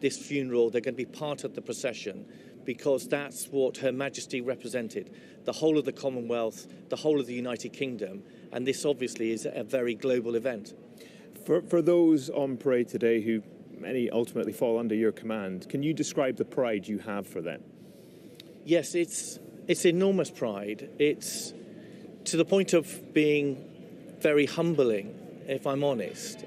this funeral. They're going to be part of the procession because that's what Her Majesty represented, the whole of the Commonwealth, the whole of the United Kingdom, and this obviously is a very global event. For those on parade today who many ultimately fall under your command, can you describe the pride you have for them? Yes, it's enormous pride. It's to the point of being very humbling, if I'm honest.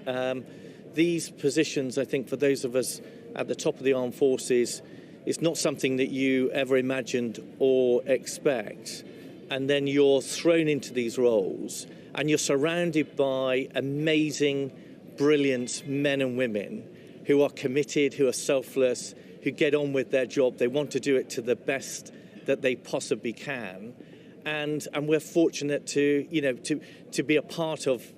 These positions, I think, for those of us at the top of the armed forces, it's not something that you ever imagined or expect. And then you're thrown into these roles and you're surrounded by amazing, brilliant men and women who are committed, who are selfless, who get on with their job. They want to do it to the best that they possibly can. And we're fortunate to be a part of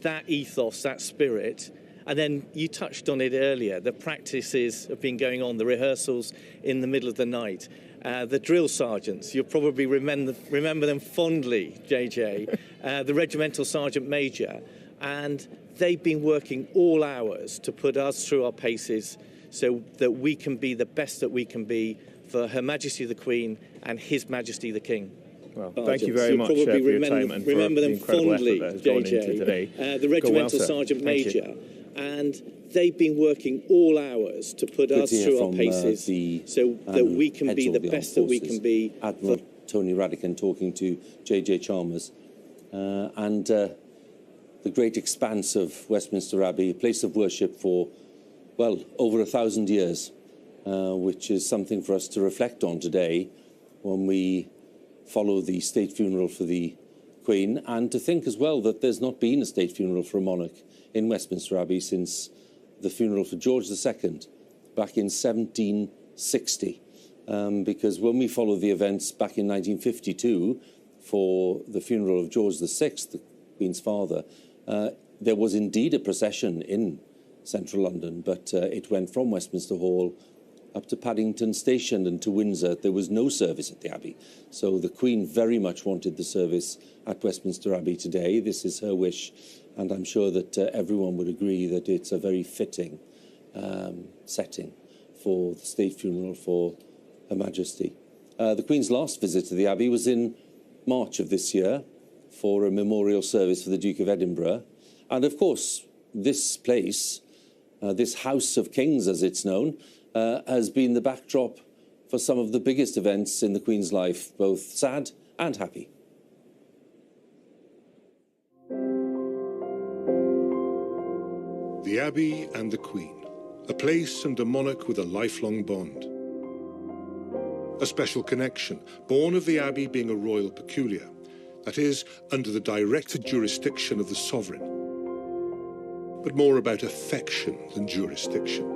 that ethos, that spirit. And then you touched on it earlier, the practices have been going on, the rehearsals in the middle of the night. The drill sergeants, you'll probably remember them fondly, JJ, the regimental sergeant major. And they've been working all hours to put us through our paces so that we can be the best that we can be for Her Majesty the Queen and His Majesty the King. Well, thank you very much for your time and for the incredible effort that has gone into today. The regimental sergeant major. And they've been working all hours to put us through our paces so that we can be the best that we can be. Admiral Tony Radican talking to J.J. Chalmers. And the great expanse of Westminster Abbey, a place of worship for, well, over 1,000 years, which is something for us to reflect on today when we follow the state funeral for the Queen, and to think as well that there's not been a state funeral for a monarch in Westminster Abbey since the funeral for George II back in 1760. Because when we follow the events back in 1952 for the funeral of George VI, the Queen's father, there was indeed a procession in central London, but it went from Westminster Hall up to Paddington Station and to Windsor. There was no service at the Abbey. So the Queen very much wanted the service at Westminster Abbey today. This is her wish, and I'm sure that everyone would agree that it's a very fitting setting for the state funeral for Her Majesty. The Queen's last visit to the Abbey was in March of this year for a memorial service for the Duke of Edinburgh. And of course, this place, this House of Kings as it's known, has been the backdrop for some of the biggest events in the Queen's life, both sad and happy. The Abbey and the Queen, a place and a monarch with a lifelong bond. A special connection, born of the Abbey being a royal peculiar, that is, under the direct jurisdiction of the sovereign, but more about affection than jurisdiction.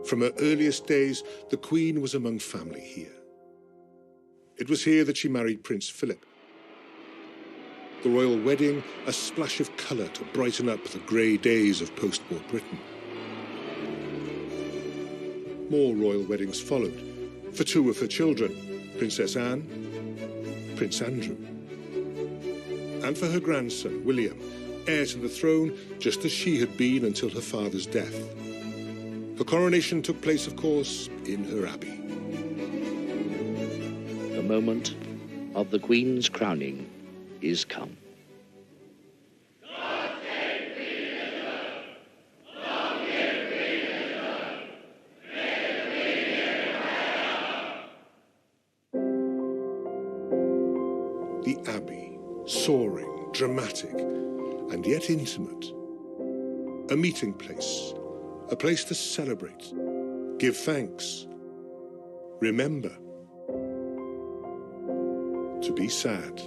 From her earliest days, the Queen was among family here. It was here that she married Prince Philip. The royal wedding, a splash of colour to brighten up the grey days of post-war Britain. More royal weddings followed, for two of her children, Princess Anne, Prince Andrew. And for her grandson, William, heir to the throne just as she had been until her father's death. The coronation took place, of course, in her abbey. The moment of the Queen's crowning is come. The Abbey, soaring, dramatic, and yet intimate. A meeting place, a place to celebrate, give thanks, remember, to be sad.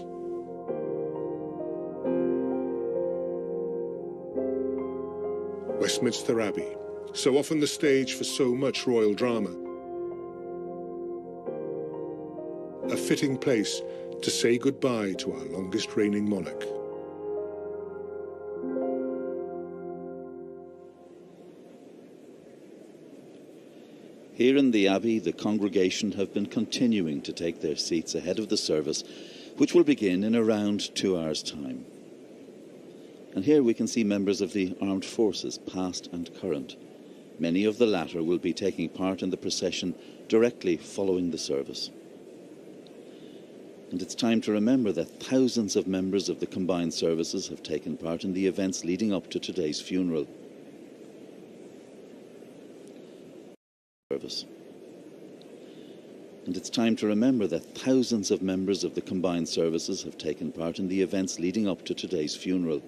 Westminster Abbey, so often the stage for so much royal drama. A fitting place to say goodbye to our longest reigning monarch. Here in the Abbey, the congregation have been continuing to take their seats ahead of the service, which will begin in around 2 hours' time. And here we can see members of the armed forces, past and current. Many of the latter will be taking part in the procession directly following the service. And it's time to remember that thousands of members of the combined services have taken part in the events leading up to today's funeral. And it's time to remember that thousands of members of the combined services have taken part in the events leading up to today's funeral.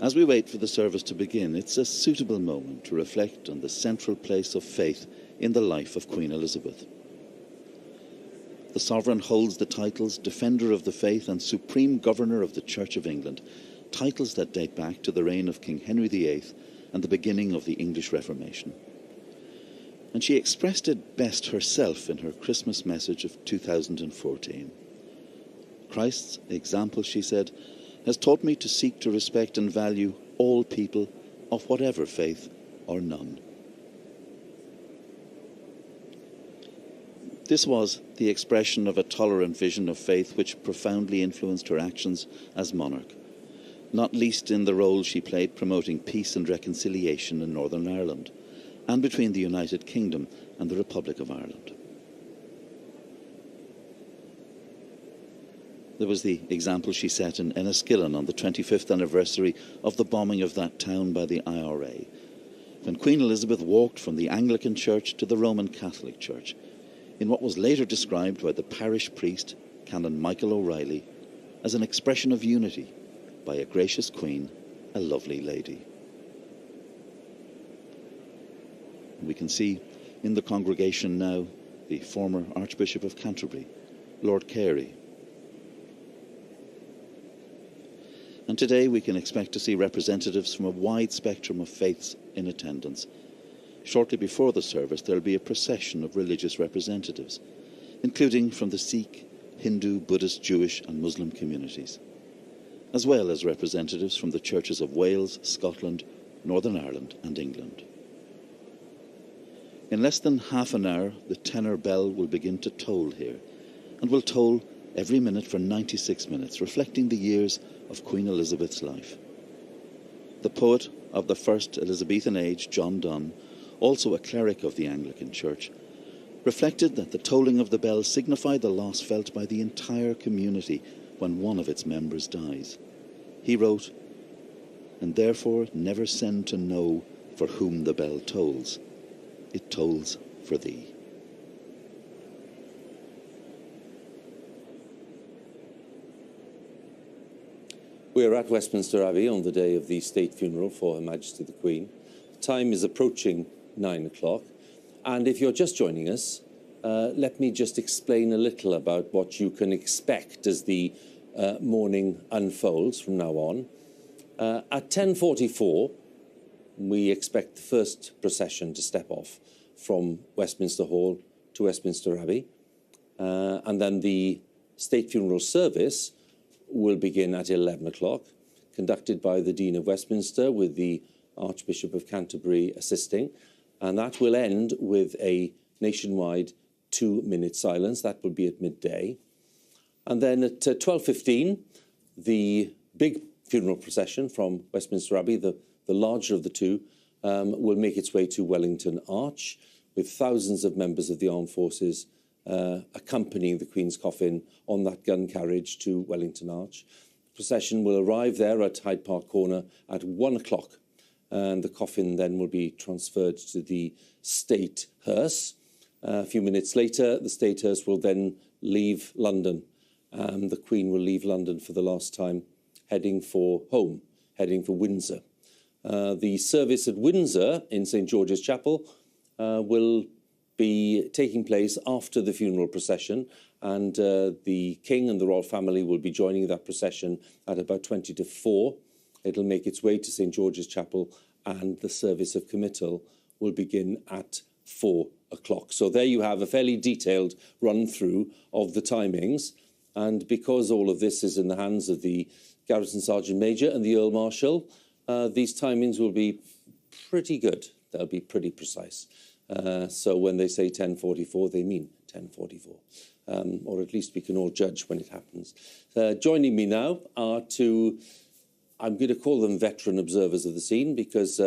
As we wait for the service to begin, it's a suitable moment to reflect on the central place of faith in the life of Queen Elizabeth. The sovereign holds the titles Defender of the Faith and Supreme Governor of the Church of England, titles that date back to the reign of King Henry VIII and the beginning of the English Reformation. And she expressed it best herself in her Christmas message of 2014. Christ's example, she said, has taught me to seek to respect and value all people of whatever faith or none. This was the expression of a tolerant vision of faith which profoundly influenced her actions as monarch, not least in the role she played promoting peace and reconciliation in Northern Ireland and between the United Kingdom and the Republic of Ireland. There was the example she set in Enniskillen on the 25th anniversary of the bombing of that town by the IRA, when Queen Elizabeth walked from the Anglican Church to the Roman Catholic Church, in what was later described by the parish priest, Canon Michael O'Reilly, as an expression of unity by a gracious queen, a lovely lady. We can see in the congregation now the former Archbishop of Canterbury, Lord Carey. And today we can expect to see representatives from a wide spectrum of faiths in attendance. Shortly before the service, there will be a procession of religious representatives, including from the Sikh, Hindu, Buddhist, Jewish and Muslim communities, as well as representatives from the churches of Wales, Scotland, Northern Ireland and England. In less than half an hour, the tenor bell will begin to toll here, and will toll every minute for 96 minutes, reflecting the years of Queen Elizabeth's life. The poet of the first Elizabethan age, John Donne, also a cleric of the Anglican Church, reflected that the tolling of the bell signified the loss felt by the entire community when one of its members dies. He wrote, "And therefore never send to know for whom the bell tolls. It tolls for thee." We are at Westminster Abbey on the day of the state funeral for Her Majesty the Queen. The time is approaching 9 o'clock. And if you're just joining us, let me just explain a little about what you can expect as the morning unfolds from now on. At 10:44, we expect the first procession to step off from Westminster Hall to Westminster Abbey. And then the state funeral service will begin at 11 o'clock, conducted by the Dean of Westminster with the Archbishop of Canterbury assisting. And that will end with a nationwide 2-minute silence. That will be at midday. And then at 12:15, the big funeral procession from Westminster Abbey, the larger of the two, will make its way to Wellington Arch, with thousands of members of the armed forces accompanying the Queen's coffin on that gun carriage to Wellington Arch. The procession will arrive there at Hyde Park Corner at 1 o'clock, and the coffin then will be transferred to the state hearse. A few minutes later, the state hearse will then leave London. The Queen will leave London for the last time, heading for home, heading for Windsor. The service at Windsor in St George's Chapel will be taking place after the funeral procession, and the King and the royal family will be joining that procession at about 20 to 4. It'll make its way to St George's Chapel, and the service of committal will begin at 4 o'clock. So there you have a fairly detailed run-through of the timings, and because all of this is in the hands of the Garrison Sergeant Major and the Earl Marshal, these timings will be pretty good. They'll be pretty precise. So when they say 10:44, they mean 10:44. or at least we can all judge when it happens. Joining me now are two, I'm going to call them veteran observers of the scene, because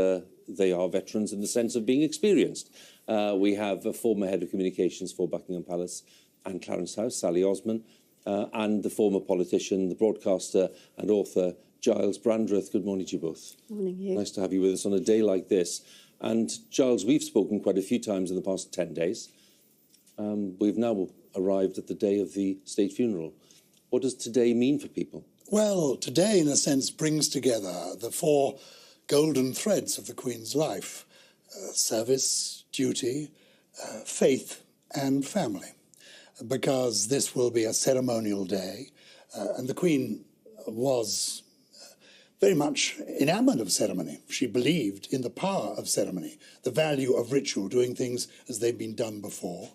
they are veterans in the sense of being experienced. We have a former head of communications for Buckingham Palace and Clarence House, Sally Osman, and the former politician, the broadcaster and author, Giles Brandreth. Good morning to you both. Morning, Hugh. Nice to have you with us on a day like this. And Giles, we've spoken quite a few times in the past 10 days. We've now arrived at the day of the state funeral. What does today mean for people? Well, today, in a sense, brings together the four golden threads of the Queen's life: service, duty, faith and family. Because this will be a ceremonial day, and the Queen was very much enamoured of ceremony. She believed in the power of ceremony, the value of ritual, doing things as they've been done before.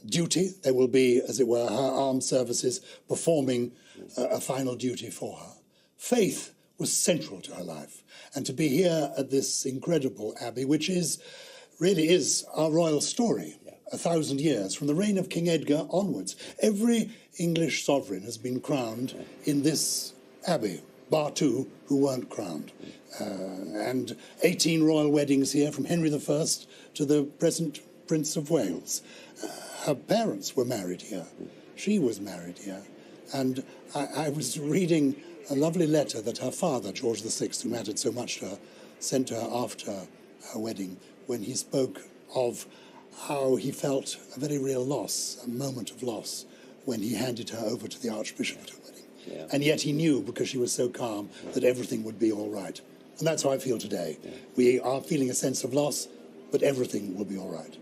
Duty, there will be, as it were, her armed services performing a final duty for her. Faith was central to her life. And to be here at this incredible abbey, which really is our royal story, 1,000 years, from the reign of King Edgar onwards. Every English sovereign has been crowned in this abbey, bar two who weren't crowned. And 18 royal weddings here, from Henry I to the present Prince of Wales. Her parents were married here. She was married here. And I was reading a lovely letter that her father, George VI, who mattered so much to her, sent to her after her wedding, when he spoke of how he felt a very real loss, a moment of loss, when he handed her over to the Archbishop at her wedding. Yeah. And yet he knew, because she was so calm, that everything would be all right. And that's how I feel today. Yeah. We are feeling a sense of loss, but everything will be all right.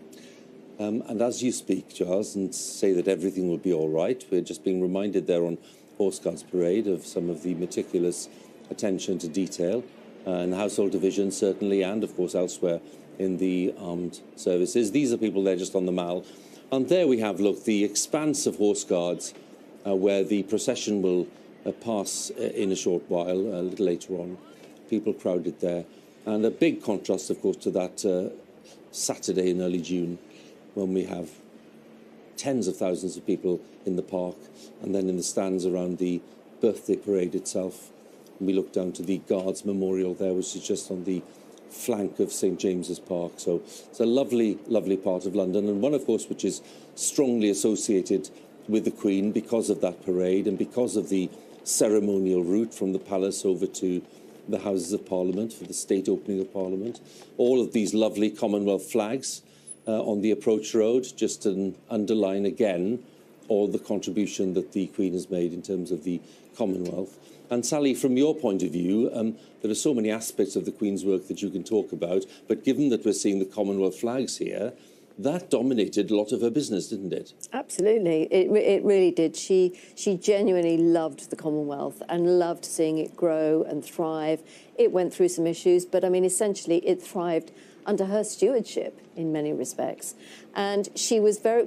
And as you speak, Giles, and say that everything will be all right, we're just being reminded there on Horse Guards Parade of some of the meticulous attention to detail and household division, certainly, and, of course, elsewhere in the armed services. These are people there just on the Mall. And there we have, look, the expanse of Horse Guards, where the procession will pass in a short while, a little later on. People crowded there. And a big contrast, of course, to that Saturday in early June, when we have tens of thousands of people in the park and then in the stands around the birthday parade itself. And we look down to the Guards Memorial there, which is just on the flank of St James's Park. So it's a lovely, lovely part of London, and one, of course, which is strongly associated with the Queen because of that parade and because of the ceremonial route from the palace over to the Houses of Parliament for the state opening of Parliament. All of these lovely Commonwealth flags on the approach road, just to underline again all the contribution that the Queen has made in terms of the Commonwealth. And Sally, from your point of view, there are so many aspects of the Queen's work that you can talk about, but given that we're seeing the Commonwealth flags here, that dominated a lot of her business, didn't it? Absolutely. It really did. She genuinely loved the Commonwealth and loved seeing it grow and thrive. It went through some issues, but, I mean, essentially it thrived under her stewardship in many respects. And she was there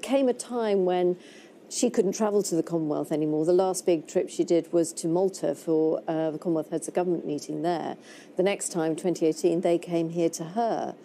came a time when she couldn't travel to the Commonwealth anymore. The last big trip she did was to Malta for the Commonwealth Heads of Government meeting there. The next time, 2018, they came here to her.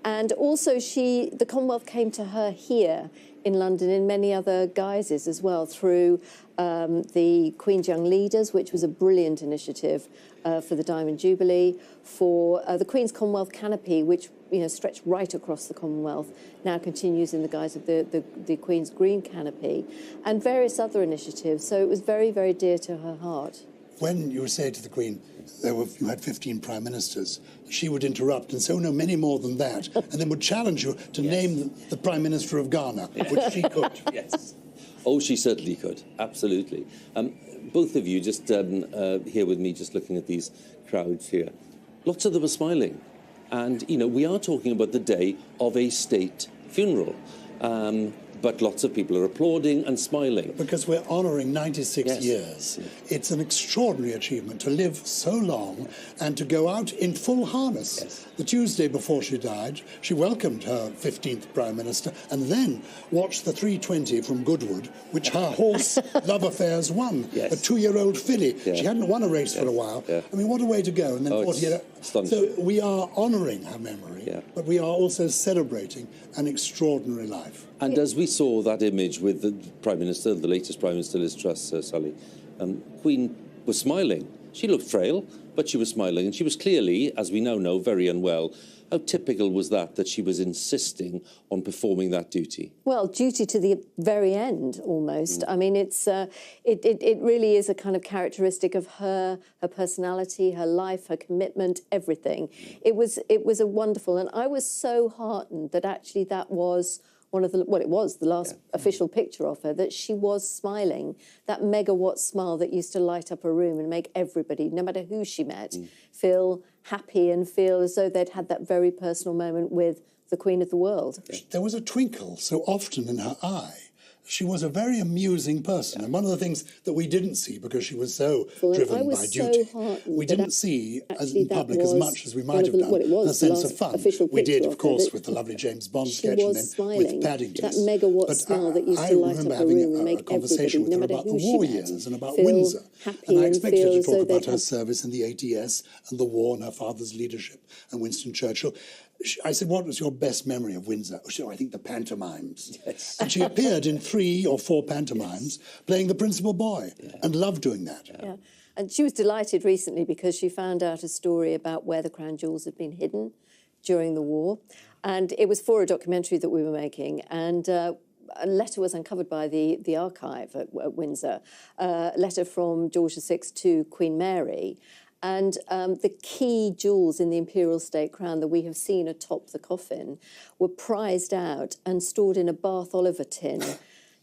And also the Commonwealth came to her here in London in many other guises as well, through the Queen's Young Leaders, which was a brilliant initiative for the Diamond Jubilee, for the Queen's Commonwealth Canopy, which stretched right across the Commonwealth, now continues in the guise of the Queen's Green Canopy, and various other initiatives. So it was very, very dear to her heart. When you say to the Queen, you had 15 prime ministers, she would interrupt and say, oh, no, many more than that, and then would challenge you to name the Prime Minister of Ghana, which she could. Yes. Oh, she certainly could. Absolutely. Both of you just here with me, just looking at these crowds here. Lots of them are smiling. And, we are talking about the day of a state funeral. But lots of people are applauding and smiling. Because we're honouring 96 years. Yeah. It's an extraordinary achievement to live so long and to go out in full harness. Yes. The Tuesday before she died, she welcomed her 15th Prime Minister and then watched the 320 from Goodwood, which her horse Love Affairs won. Yes. A 2-year-old filly. Yeah. She hadn't won a race for a while. Yeah. I mean, what a way to go. And then 40 years. So we are honouring her memory, but we are also celebrating an extraordinary life. And as we saw that image with the Prime Minister, the latest Prime Minister, Liz Truss, Sally, Queen was smiling. She looked frail, but she was smiling, and she was clearly, as we now know, very unwell. How typical was that she was insisting on performing that duty? Well, duty to the very end, almost. I mean, it really is a kind of characteristic of her personality, her life, her commitment, everything. It was a wonderful, and I was so heartened that actually that was one of the, well, it was the last official picture of her, that she was smiling, that megawatt smile that used to light up a room and make everybody, no matter who she met, feel happy and feel as though they'd had that very personal moment with the Queen of the world. There was a twinkle so often in her eye. She was a very amusing person, and one of the things that we didn't see because she was so driven by duty, we didn't see as in public as much as we might have done a sense of fun. We did, of course, with the lovely James Bond sketch and then with Paddington. That megawatt smile that used to light up a room and make a conversation with her about the war years and about Windsor, and I expected her to talk about her service in the ATS and the war and her father's leadership and Winston Churchill. I said, what was your best memory of Windsor? She said, I think the pantomimes. Yes. And she appeared in 3 or 4 pantomimes playing the principal boy and loved doing that. Yeah. And she was delighted recently because she found out a story about where the crown jewels had been hidden during the war. And it was for a documentary that we were making. And a letter was uncovered by the archive at Windsor, a letter from George VI to Queen Mary. And the key jewels in the imperial state crown that we have seen atop the coffin were prized out and stored in a Bath Oliver tin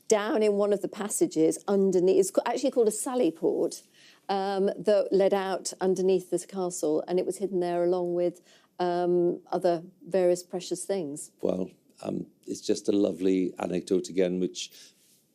down in one of the passages underneath. It's actually called a sally port that led out underneath this castle, and it was hidden there along with other various precious things. Well, it's just a lovely anecdote again, which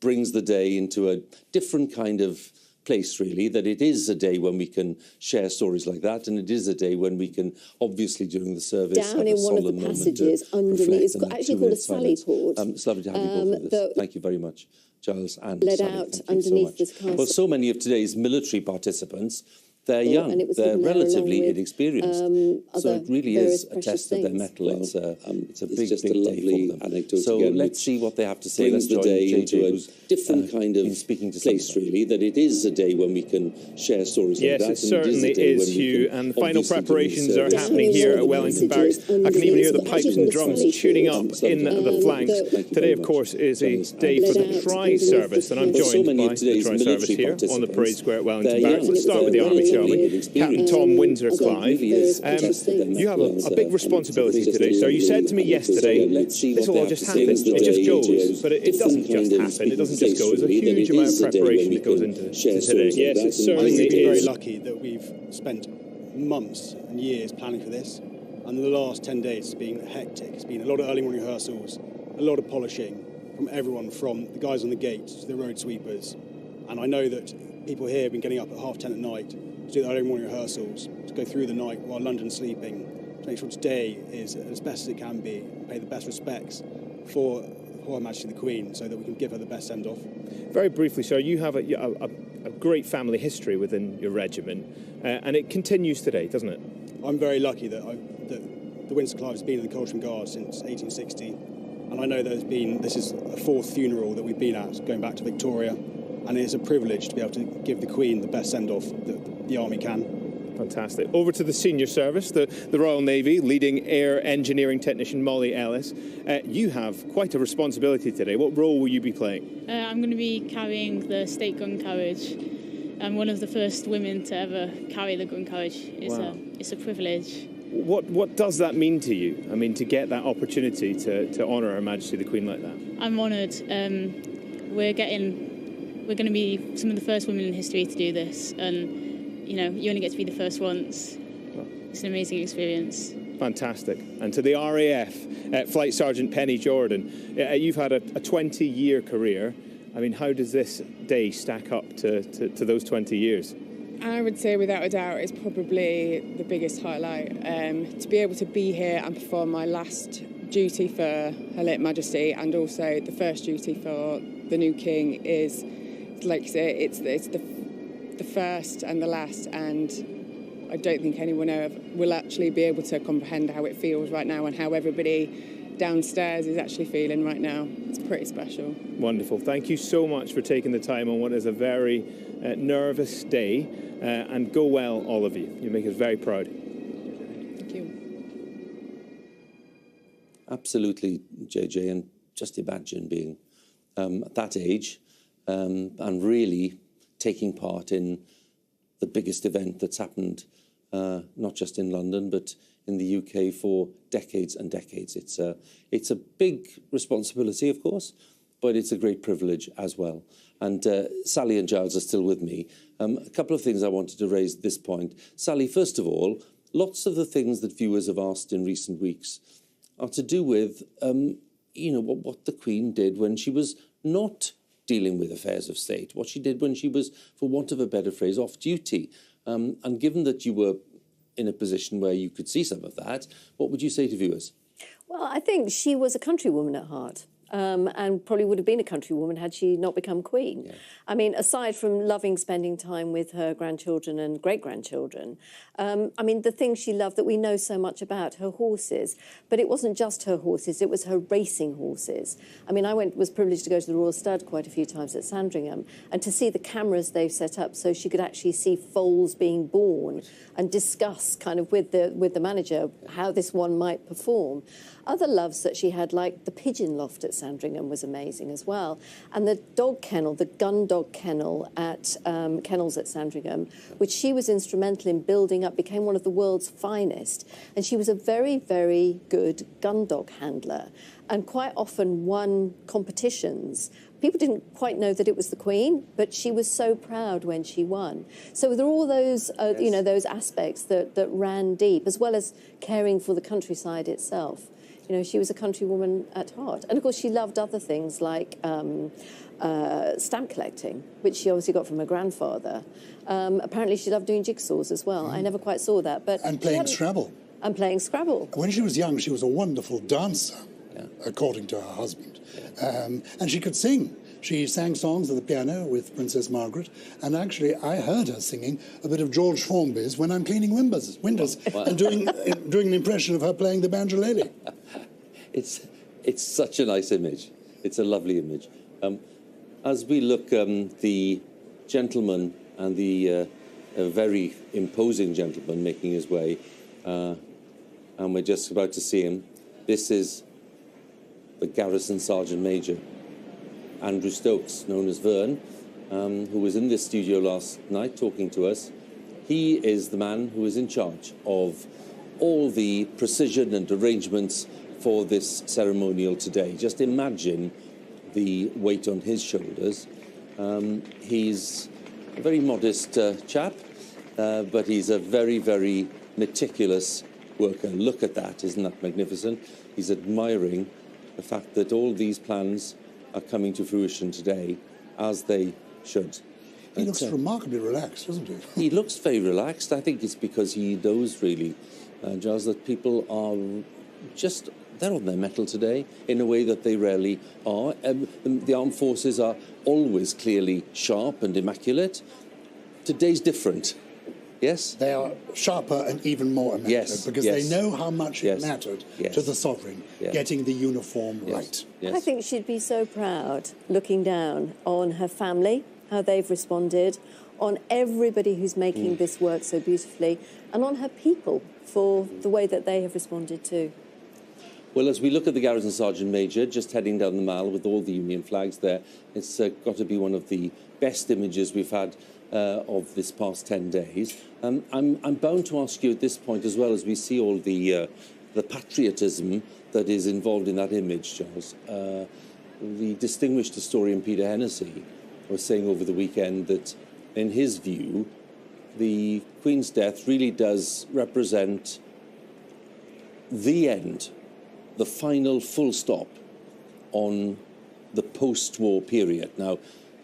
brings the day into a different kind of place, really, that it is a day when we can share stories like that, and it is a day when we can, obviously, during the service, down in one of the passages underneath. It's actually called a sally port. It's lovely to have you both with us. Thank you very much, Giles and led Sally. out underneath this castle. Well, so many of today's military participants, they're young, they're relatively inexperienced, so it really is a test of their mettle. Well, it's a big, big day for them. Anecdote so again, let's see what they have to say. Let's join JJ, who's different kind of speaking to place, really, that it is a day when we can share stories like that. Yes, it certainly is, Hugh, and the final preparations are happening here at Wellington Barracks. I can even hear the pipes and drums tuning up in the flanks. Today, of course, is a day for the Tri-Service, and I'm joined by the Tri-Service here on the Parade Square at Wellington Barracks. Let's start with the Army. Captain Tom Windsor-Clive, you have a big responsibility today, sir. You said to me yesterday, this will all just happen. It just goes, but it doesn't just happen. It doesn't just go. There's a huge amount of preparation that goes into today. Yes, it certainly is. We're very lucky that we've spent months and years planning for this, and the last 10 days has been hectic. It's been a lot of early morning rehearsals, a lot of polishing from everyone, from the guys on the gate to the road sweepers. And I know that people here have been getting up at 10:30 at night to do the early morning rehearsals, to go through the night while London's sleeping, to make sure today is as best as it can be, pay the best respects for Her Majesty the Queen, so that we can give her the best send-off. Very briefly, sir, you have a great family history within your regiment, and it continues today, doesn't it? I'm very lucky that the Windsor-Clive has been in the Coldstream Guards since 1860, and I know that this is a 4th funeral that we've been at, going back to Victoria. And it's a privilege to be able to give the Queen the best send-off that the Army can. Fantastic. Over to the senior service, the Royal Navy, leading Air Engineering Technician Molly Ellis. You have quite a responsibility today. What role will you be playing? I'm going to be carrying the state gun carriage. I'm one of the first women to ever carry the gun carriage. It's a privilege. What does that mean to you? I mean, to get that opportunity to honour Her Majesty the Queen like that? I'm honoured. We're going to be some of the first women in history to do this, and you only get to be the first once. It's an amazing experience. Fantastic. And to the RAF, Flight Sergeant Penny Jordan, you've had a 20-year career. I mean, how does this day stack up to those 20 years? I would say, without a doubt, it's probably the biggest highlight. To be able to be here and perform my last duty for Her late Majesty, and also the first duty for the new King, is, like you say, it's the first and the last, and I don't think anyone will actually be able to comprehend how it feels right now and how everybody downstairs is actually feeling right now. It's pretty special. Wonderful. Thank you so much for taking the time on what is a very nervous day, and go well, all of you. You make us very proud. Thank you. Absolutely, JJ, and just imagine being at that age and really taking part in the biggest event that's happened, not just in London, but in the UK for decades and decades. It's a big responsibility, of course, but it's a great privilege as well. And Sally and Giles are still with me. A couple of things I wanted to raise at this point. Sally, first of all, lots of the things that viewers have asked in recent weeks are to do with, what the Queen did when she was not dealing with affairs of state, what she did when she was, for want of a better phrase, off duty. And given that you were in a position where you could see some of that, what would you say to viewers? Well, I think she was a countrywoman at heart. And probably would have been a countrywoman had she not become Queen. Yeah. I mean, aside from loving spending time with her grandchildren and great-grandchildren, the thing she loved that we know so much about, her horses, but it wasn't just her horses, it was her racing horses. I mean, I was privileged to go to the Royal Stud quite a few times at Sandringham, and to see the cameras they've set up so she could actually see foals being born and discuss kind of with the manager how this one might perform. Other loves that she had, like the pigeon loft at Sandringham, was amazing as well. And the dog kennel, the gun dog kennel at Kennels at Sandringham, which she was instrumental in building up, became one of the world's finest. And she was a very, very good gun dog handler and quite often won competitions. People didn't quite know that it was the Queen, but she was so proud when she won. So there are all those, those aspects that ran deep, as well as caring for the countryside itself. You know, she was a countrywoman at heart. And, of course, she loved other things like stamp collecting, which she obviously got from her grandfather. Apparently she loved doing jigsaws as well. I never quite saw that. And playing Scrabble. And playing Scrabble. When she was young, she was a wonderful dancer, according to her husband. And she could sing. She sang songs at the piano with Princess Margaret, and actually I heard her singing a bit of George Formby's when I'm cleaning windows and doing an impression of her playing the banjolele. It's such a nice image. It's a lovely image. As we look, the gentleman and the very imposing gentleman making his way, and we're just about to see him. This is the Garrison Sergeant Major, Andrew Stokes, known as Vern, who was in this studio last night talking to us. He is the man who is in charge of all the precision and arrangements for this ceremonial today. Just imagine the weight on his shoulders. He's a very modest chap, but he's a very, very meticulous worker. Look at that, isn't that magnificent? He's admiring the fact that all these plans are coming to fruition today, as they should. He looks remarkably relaxed, doesn't he? He looks very relaxed. I think it's because he knows, really, Giles, that people are just, they're on their mettle today in a way that they rarely are. The armed forces are always clearly sharp and immaculate. Today's different. Yes? They are sharper and even more immaculate because they know how much it mattered to the sovereign getting the uniform right. I think she'd be so proud looking down on her family, how they've responded, on everybody who's making this work so beautifully, and on her people for the way that they have responded too. Well, as we look at the Garrison Sergeant Major just heading down the Mall with all the Union flags there, it's got to be one of the best images we've had of this past 10 days. I'm bound to ask you at this point, as well as we see all the patriotism that is involved in that image, Giles. The distinguished historian Peter Hennessy was saying over the weekend that, in his view, the Queen's death really does represent the end, the final full stop on the post-war period. Now,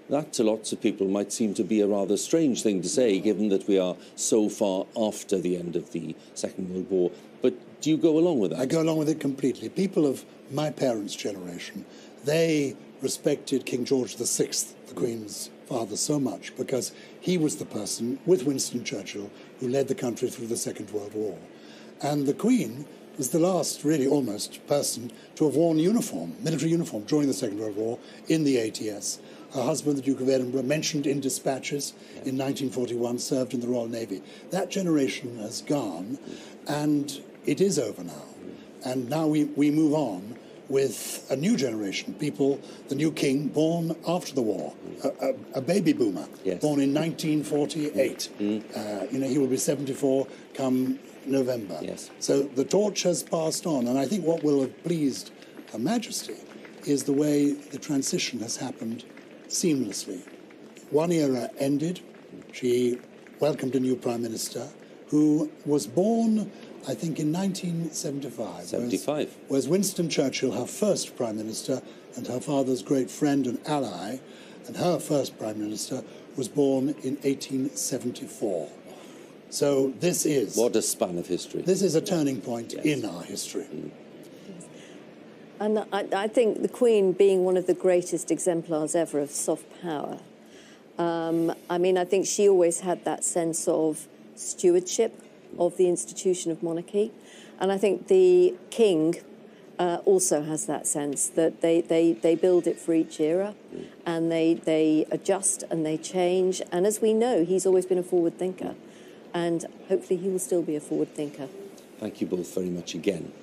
that to lots of people might seem to be a rather strange thing to say, given that we are so far after the end of the Second World War. But do you go along with that? I go along with it completely. People of my parents' generation, they respected King George VI, the Queen's father, so much because he was the person, with Winston Churchill, who led the country through the Second World War. And the Queen was the last, really almost, person to have worn uniform, military uniform, during the Second World War in the ATS. Her husband, the Duke of Edinburgh, mentioned in dispatches in 1941, served in the Royal Navy. That generation has gone, and it is over now. And now we move on with a new generation, people, the new king, born after the war, a baby boomer, born in 1948. He will be 74 come November. So the torch has passed on, and I think what will have pleased Her Majesty is the way the transition has happened seamlessly. One era ended. She welcomed a new Prime Minister who was born, I think, in 1975. Whereas Winston Churchill, her first Prime Minister, and her father's great friend and ally, and her first Prime Minister, was born in 1874. So this is... What a span of history. This is a turning point in our history. And I think the Queen, being one of the greatest exemplars ever of soft power, I think she always had that sense of stewardship of the institution of monarchy. And I think the King also has that sense that they build it for each era, and they adjust and they change. And as we know, he's always been a forward thinker, and hopefully he will still be a forward thinker. Thank you both very much again,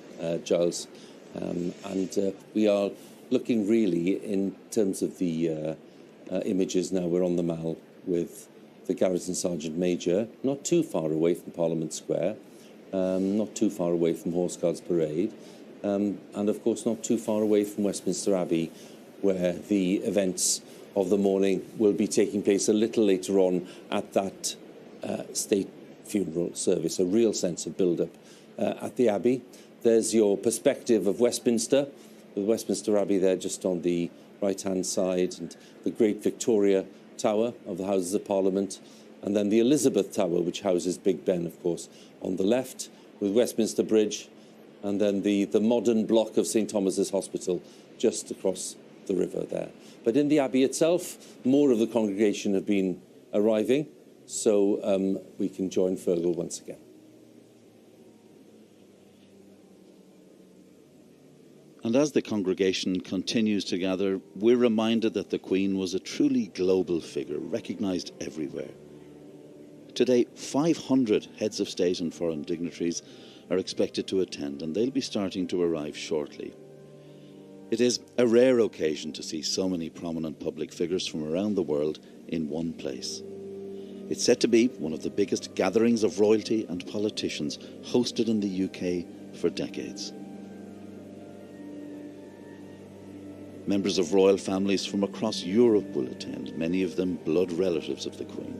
Giles. We are looking really, in terms of the images now, we're on the Mall with the Garrison Sergeant Major, not too far away from Parliament Square, not too far away from Horse Guards Parade, and of course not too far away from Westminster Abbey, where the events of the morning will be taking place a little later on at that state funeral service, a real sense of build-up at the Abbey. There's your perspective of Westminster, with Westminster Abbey there just on the right-hand side, and the great Victoria Tower of the Houses of Parliament, and then the Elizabeth Tower, which houses Big Ben, of course, on the left, with Westminster Bridge, and then the modern block of St Thomas's Hospital just across the river there. But in the Abbey itself, more of the congregation have been arriving, so we can join Fergal once again. And as the congregation continues to gather, we're reminded that the Queen was a truly global figure, recognised everywhere. Today, 500 heads of state and foreign dignitaries are expected to attend, and they'll be starting to arrive shortly. It is a rare occasion to see so many prominent public figures from around the world in one place. It's said to be one of the biggest gatherings of royalty and politicians hosted in the UK for decades. Members of royal families from across Europe will attend, many of them blood relatives of the Queen.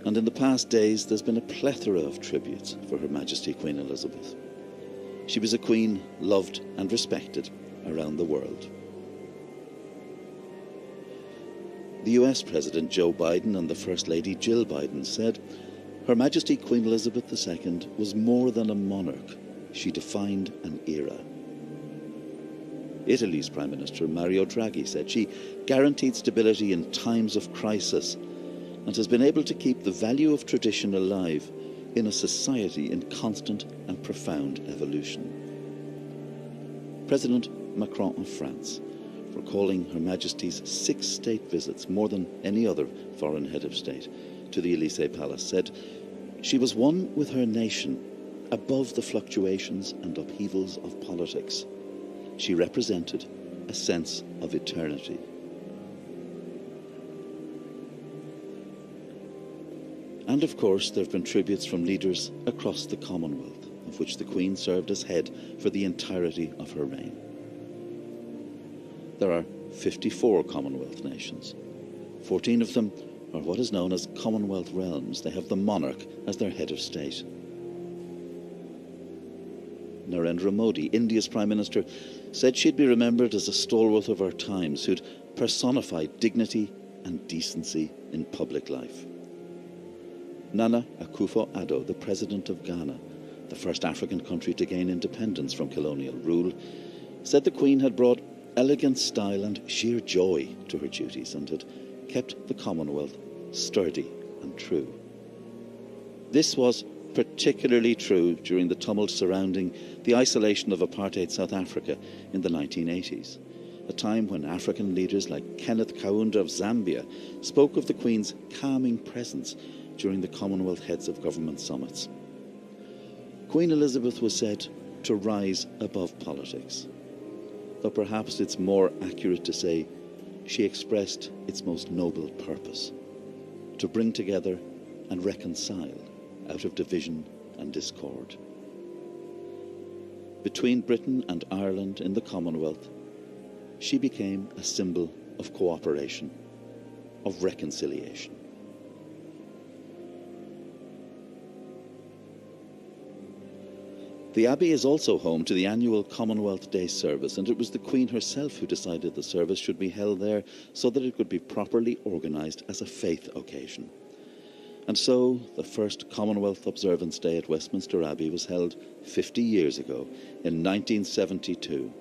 And in the past days, there's been a plethora of tributes for Her Majesty Queen Elizabeth. She was a queen loved and respected around the world. The US President Joe Biden and the First Lady Jill Biden said, Her Majesty Queen Elizabeth II was more than a monarch. She defined an era. Italy's Prime Minister Mario Draghi said she guaranteed stability in times of crisis and has been able to keep the value of tradition alive in a society in constant and profound evolution. President Macron of France, recalling Her Majesty's 6 state visits, more than any other foreign head of state, to the Élysée Palace, said she was one with her nation above the fluctuations and upheavals of politics. She represented a sense of eternity. And of course, there have been tributes from leaders across the Commonwealth, of which the Queen served as head for the entirety of her reign. There are 54 Commonwealth nations. 14 of them are what is known as Commonwealth realms. They have the monarch as their head of state. Narendra Modi, India's Prime Minister, said she'd be remembered as a stalwart of our times who'd personified dignity and decency in public life. Nana Akufo-Addo, the President of Ghana, the first African country to gain independence from colonial rule, said the Queen had brought elegant style and sheer joy to her duties and had kept the Commonwealth sturdy and true. This was particularly true during the tumult surrounding the isolation of apartheid South Africa in the 1980s, a time when African leaders like Kenneth Kaunda of Zambia spoke of the Queen's calming presence during the Commonwealth Heads of Government summits. Queen Elizabeth was said to rise above politics, though perhaps it's more accurate to say she expressed its most noble purpose, to bring together and reconcile out of division and discord. Between Britain and Ireland in the Commonwealth, she became a symbol of cooperation, of reconciliation. The Abbey is also home to the annual Commonwealth Day service, and it was the Queen herself who decided the service should be held there so that it could be properly organised as a faith occasion. And so the first Commonwealth Observance Day at Westminster Abbey was held 50 years ago in 1972.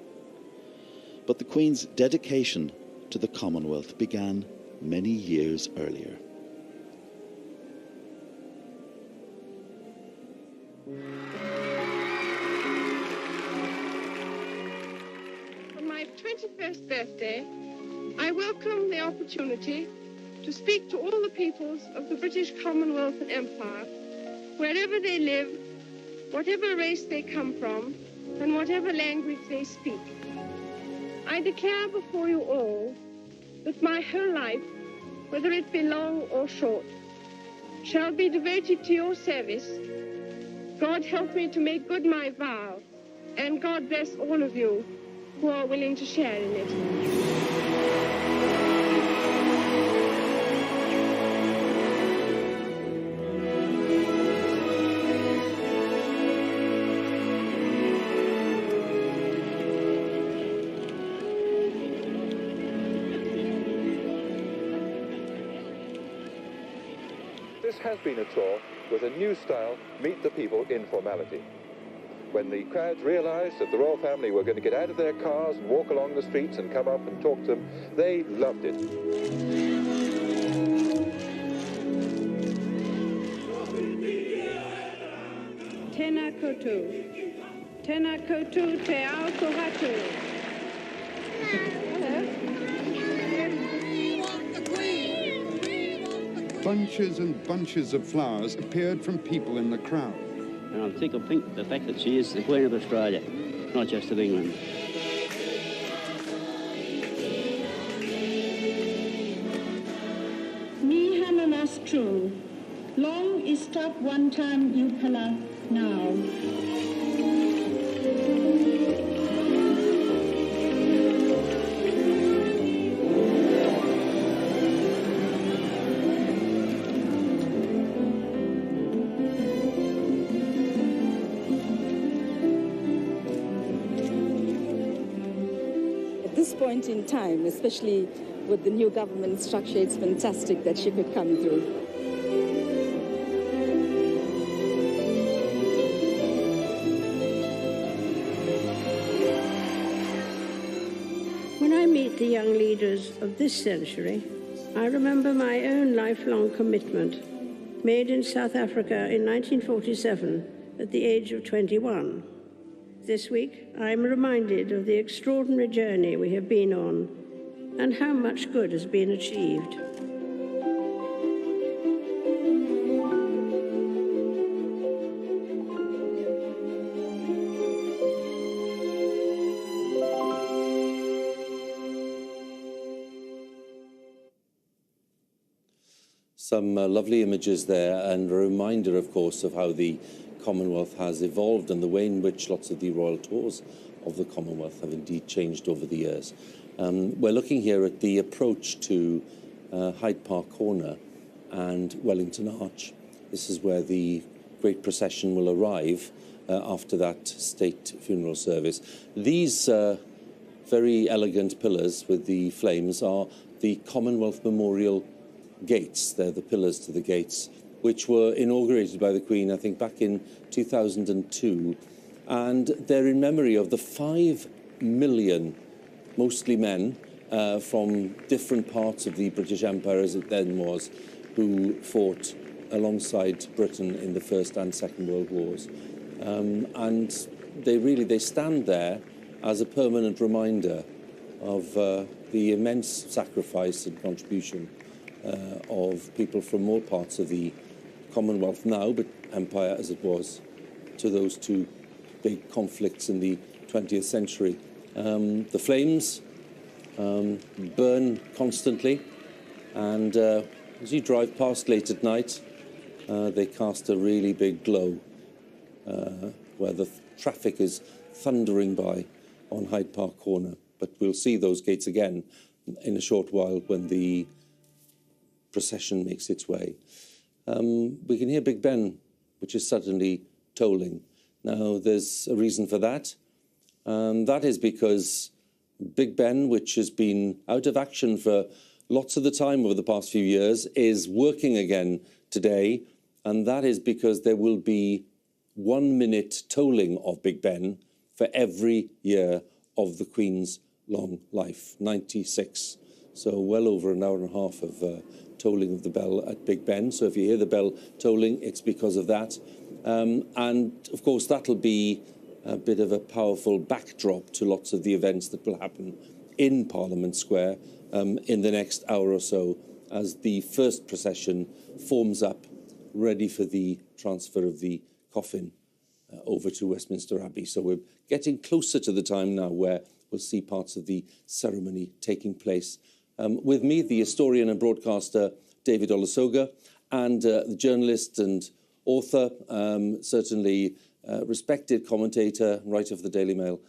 But the Queen's dedication to the Commonwealth began many years earlier. On my 21st birthday, I welcome the opportunity to speak to all the peoples of the British Commonwealth and Empire, wherever they live, whatever race they come from, and whatever language they speak. I declare before you all that my whole life, whether it be long or short, shall be devoted to your service. God help me to make good my vow, and God bless all of you who are willing to share in it. This has been a tour with a new style, Meet the People informality. When the crowds realised that the royal family were going to get out of their cars and walk along the streets and come up and talk to them, they loved it. Tēnā koutou. Tēnā koutou te ao kohatu. Bunches and bunches of flowers appeared from people in the crowd. And I'm tickled pink with the fact that she is the Queen of Australia, not just of England. Ni hananas true. Long is stop one time you pala now. Point in time, especially with the new government structure, it's fantastic that she could come through. When I meet the young leaders of this century, I remember my own lifelong commitment made in South Africa in 1947 at the age of 21. This week, I'm reminded of the extraordinary journey we have been on and how much good has been achieved. Some lovely images there, and a reminder, of course, of how the Commonwealth has evolved and the way in which lots of the royal tours of the Commonwealth have indeed changed over the years. We're looking here at the approach to Hyde Park Corner and Wellington Arch. This is where the great procession will arrive after that state funeral service. These very elegant pillars with the flames are the Commonwealth Memorial gates. They're the pillars to the gates, which were inaugurated by the Queen, I think, back in 2002. And they're in memory of the 5 million, mostly men, from different parts of the British Empire, as it then was, who fought alongside Britain in the First and Second World Wars. And they stand there as a permanent reminder of the immense sacrifice and contribution of people from all parts of the Commonwealth now, but Empire as it was, to those two big conflicts in the 20th century. The flames burn constantly, and as you drive past late at night, they cast a really big glow where the traffic is thundering by on Hyde Park Corner. But we'll see those gates again in a short while when the procession makes its way. We can hear Big Ben, which is suddenly tolling. Now, there's a reason for that. That is because Big Ben, which has been out of action for lots of the time over the past few years, is working again today. And that is because there will be 1 minute tolling of Big Ben for every year of the Queen's long life, 96. So well over an hour and a half of tolling of the bell at Big Ben. So if you hear the bell tolling, it's because of that. And of course, that'll be a bit of a powerful backdrop to lots of the events that will happen in Parliament Square in the next hour or so as the first procession forms up, ready for the transfer of the coffin over to Westminster Abbey. So we're getting closer to the time now where we'll see parts of the ceremony taking place. With me, the historian and broadcaster David Olusoga, and the journalist and author, certainly respected commentator, writer for the Daily Mail,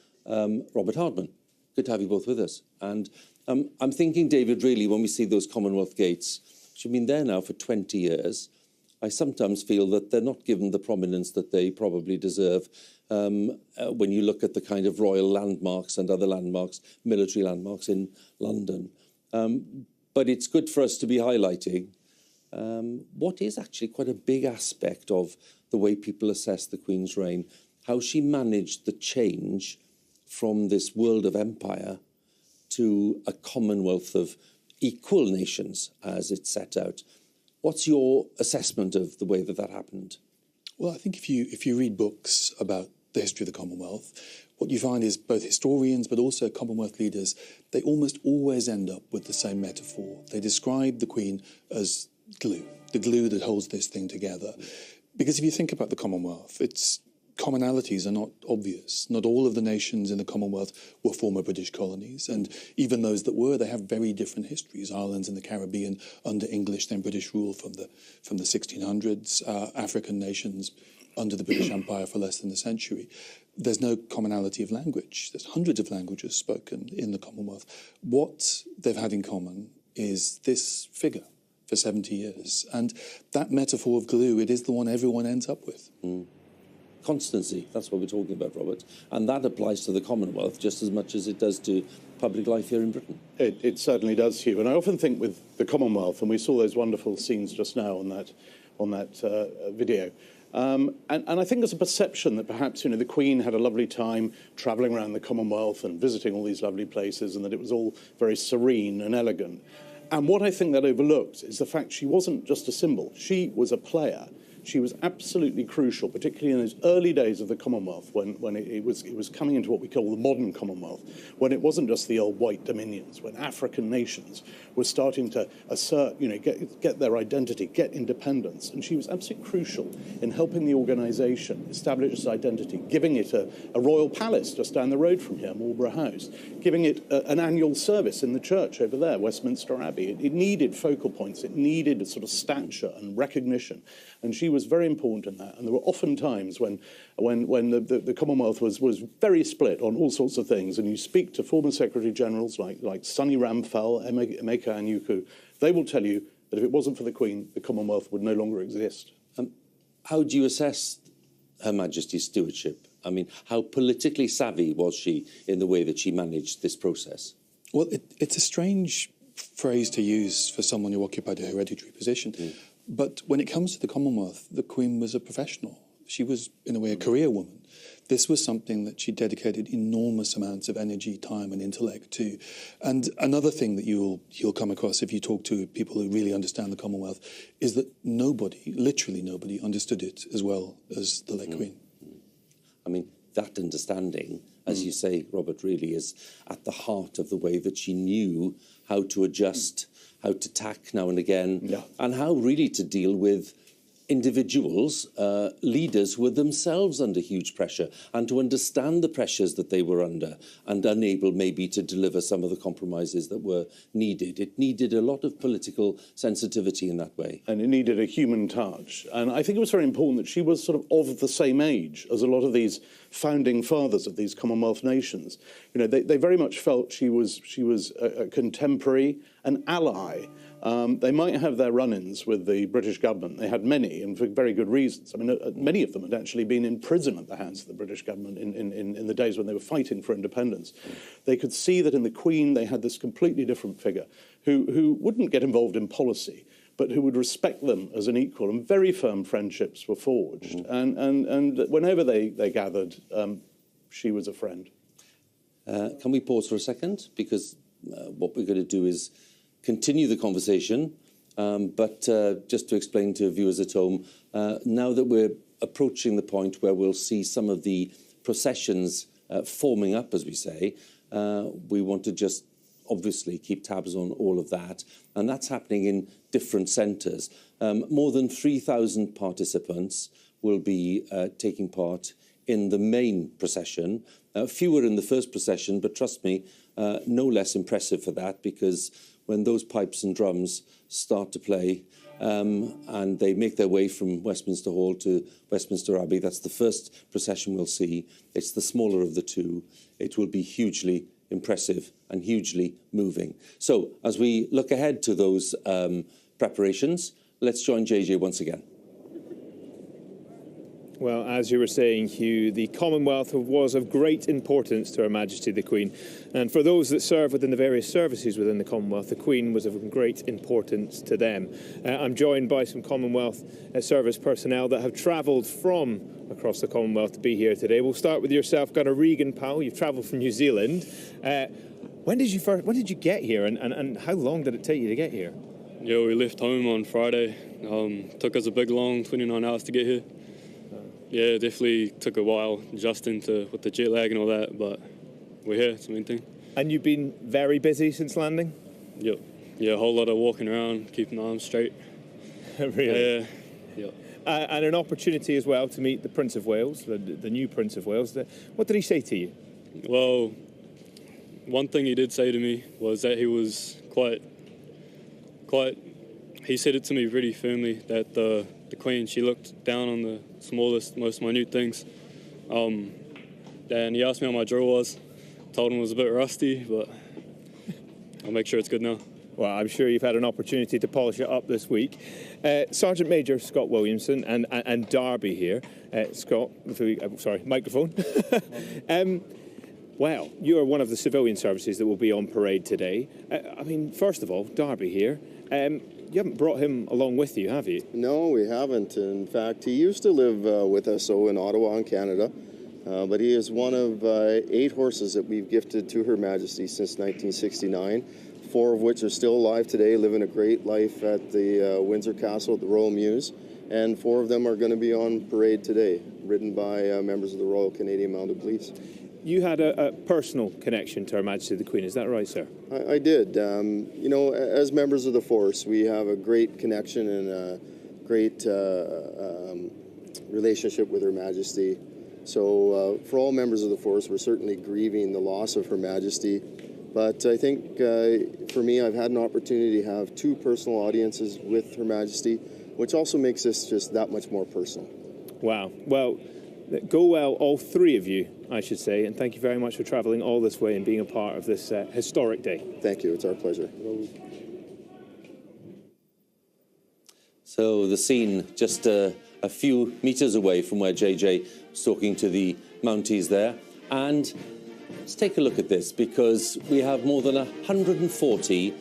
Robert Hardman. Good to have you both with us. And I'm thinking, David, really, when we see those Commonwealth gates, which have been there now for 20 years, I sometimes feel that they're not given the prominence that they probably deserve when you look at the kind of royal landmarks and other landmarks, military landmarks in London. But it's good for us to be highlighting what is actually quite a big aspect of the way people assess the Queen's reign, how she managed the change from this world of empire to a commonwealth of equal nations as it's set out. What's your assessment of the way that that happened? Well, I think if you read books about the history of the Commonwealth, what you find is both historians but also Commonwealth leaders, they almost always end up with the same metaphor. They describe the Queen as glue, the glue that holds this thing together. Because if you think about the Commonwealth, its commonalities are not obvious. Not all of the nations in the Commonwealth were former British colonies, and even those that were, they have very different histories. Ireland's in the Caribbean under English, then British rule from the 1600s, African nations under the British Empire for less than a century. There's no commonality of language. There's hundreds of languages spoken in the Commonwealth. What they've had in common is this figure for 70 years. And that metaphor of glue, it is the one everyone ends up with. Constancy, that's what we're talking about, Robert. And that applies to the Commonwealth just as much as it does to public life here in Britain. It certainly does, Hugh. And I often think with the Commonwealth, and we saw those wonderful scenes just now on that video, and I think there's a perception that perhaps, the Queen had a lovely time travelling around the Commonwealth and visiting all these lovely places, and that it was all very serene and elegant. And what I think that overlooks is the fact she wasn't just a symbol. She was a player. She was absolutely crucial, particularly in those early days of the Commonwealth, when it was coming into what we call the modern Commonwealth, when it wasn't just the old white dominions, when African nations were starting to assert, get their identity, get independence. And she was absolutely crucial in helping the organisation establish its identity, giving it a royal palace just down the road from here, Marlborough House, giving it an annual service in the church over there, Westminster Abbey. It needed focal points. It needed a sort of stature and recognition. And she was very important in that. And there were often times when the Commonwealth was very split on all sorts of things. And you speak to former Secretary Generals like Sonny Ramphal, Emeka Anyukwu, they will tell you that if it wasn't for the Queen, the Commonwealth would no longer exist. How do you assess Her Majesty's stewardship? I mean, how politically savvy was she in the way that she managed this process? Well, it's a strange phrase to use for someone who occupied a hereditary position. But when it comes to the Commonwealth, the Queen was a professional. She was, in a way, a career woman. This was something that she dedicated enormous amounts of energy, time and intellect to. And another thing that you'll come across if you talk to people who really understand the Commonwealth is that nobody, literally nobody, understood it as well as the late Queen. I mean, that understanding, as you say, Robert, really is at the heart of the way that she knew how to adjust, how to tack now and again, and how really to deal with individuals, leaders who were themselves under huge pressure, and to understand the pressures that they were under and unable maybe to deliver some of the compromises that were needed. It needed a lot of political sensitivity in that way. And it needed a human touch. And I think it was very important that she was sort of the same age as a lot of these founding fathers of these Commonwealth nations. You know, they very much felt she was a contemporary, an ally. They might have their run-ins with the British government. They had many, and for very good reasons. I mean, many of them had actually been in prison at the hands of the British government in the days when they were fighting for independence. They could see that in the Queen they had this completely different figure who wouldn't get involved in policy, but who would respect them as an equal, and very firm friendships were forged. And whenever they gathered, she was a friend. Can we pause for a second? Because what we're going to do is continue the conversation, but just to explain to viewers at home, now that we're approaching the point where we'll see some of the processions forming up, as we say, we want to just obviously keep tabs on all of that, and that's happening in different centres. More than 3,000 participants will be taking part in the main procession. Fewer in the first procession, but trust me, no less impressive for that, because when those pipes and drums start to play and they make their way from Westminster Hall to Westminster Abbey, that's the first procession we'll see. It's the smaller of the two. It will be hugely impressive and hugely moving. So as we look ahead to those preparations, let's join JJ once again. Well, as you were saying, Hugh, the Commonwealth was of great importance to Her Majesty the Queen. And for those that serve within the various services within the Commonwealth, the Queen was of great importance to them. I'm joined by some Commonwealth service personnel that have travelled from across the Commonwealth to be here today. We'll start with yourself, Gunnar Regan Powell. You've travelled from New Zealand. When did you get here, and how long did it take you to get here? Yeah, we left home on Friday. Took us a big long 29 hours to get here. Yeah, definitely took a while adjusting with the jet lag and all that, but we're here, it's the main thing. And you've been very busy since landing? Yep. Yeah, a whole lot of walking around, keeping the arms straight. Really? Yeah. And an opportunity as well to meet the Prince of Wales, the new Prince of Wales. What did he say to you? Well, one thing he did say to me was that he was he said it to me really firmly, that the Queen, she looked down on the smallest, most minute things. And he asked me how my drill was. Told him it was a bit rusty, but I'll make sure it's good now. Well, I'm sure you've had an opportunity to polish it up this week. Sergeant Major Scott Williamson and Derby here. Scott, sorry, microphone. Well, you are one of the civilian services that will be on parade today. I mean, first of all, Derby here. You haven't brought him along with you, have you? No, we haven't. In fact, he used to live with us in Ottawa, in Canada. But he is one of 8 horses that we've gifted to Her Majesty since 1969, 4 of which are still alive today, living a great life at the Windsor Castle at the Royal Mews. And 4 of them are going to be on parade today, ridden by members of the Royal Canadian Mounted Police. You had a personal connection to Her Majesty the Queen, is that right, sir? I did. You know, as members of the force, we have a great connection and a great relationship with Her Majesty. So for all members of the force, we're certainly grieving the loss of Her Majesty. But I think for me, I've had an opportunity to have 2 personal audiences with Her Majesty, which also makes this just that much more personal. Wow. Well, go well, all 3 of you, I should say, and thank you very much for travelling all this way and being a part of this historic day. Thank you. It's our pleasure. So the scene just a few metres away from where JJ was talking to the Mounties there. And let's take a look at this, because we have more than 140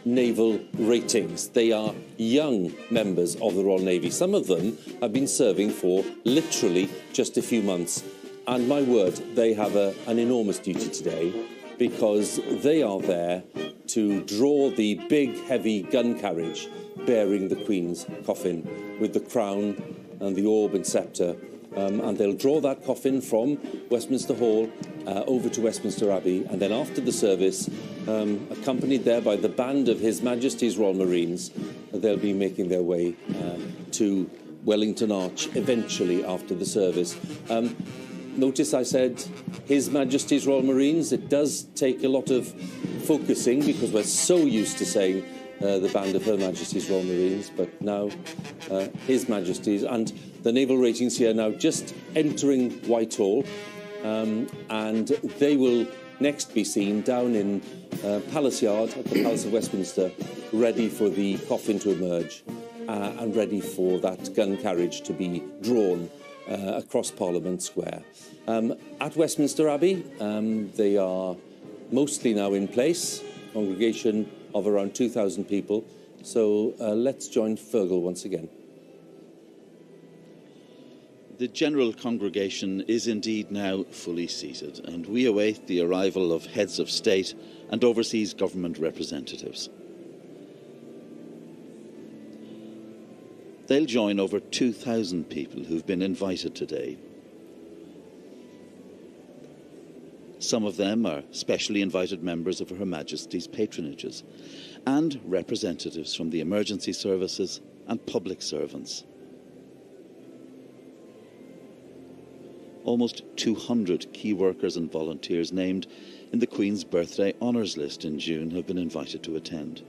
naval ratings. They are young members of the Royal Navy. Some of them have been serving for literally just a few months. And my word, they have an enormous duty today, because they are there to draw the big, heavy gun carriage bearing the Queen's coffin with the crown and the orb and sceptre. And they'll draw that coffin from Westminster Hall over to Westminster Abbey, and then after the service, accompanied there by the band of His Majesty's Royal Marines, they'll be making their way to Wellington Arch eventually after the service. Notice I said His Majesty's Royal Marines. It does take a lot of focusing because we're so used to saying the band of Her Majesty's Royal Marines, but now His Majesty's. And the naval ratings here now just entering Whitehall, and they will next be seen down in Palace Yard at the Palace of Westminster, ready for the coffin to emerge and ready for that gun carriage to be drawn across Parliament Square. At Westminster Abbey, they are mostly now in place, congregation of around 2,000 people. So let's join Fergal once again. The general congregation is indeed now fully seated, and we await the arrival of heads of state and overseas government representatives. They'll join over 2,000 people who've been invited today. Some of them are specially invited members of Her Majesty's patronages and representatives from the emergency services and public servants. Almost 200 key workers and volunteers named in the Queen's Birthday Honours List in June have been invited to attend.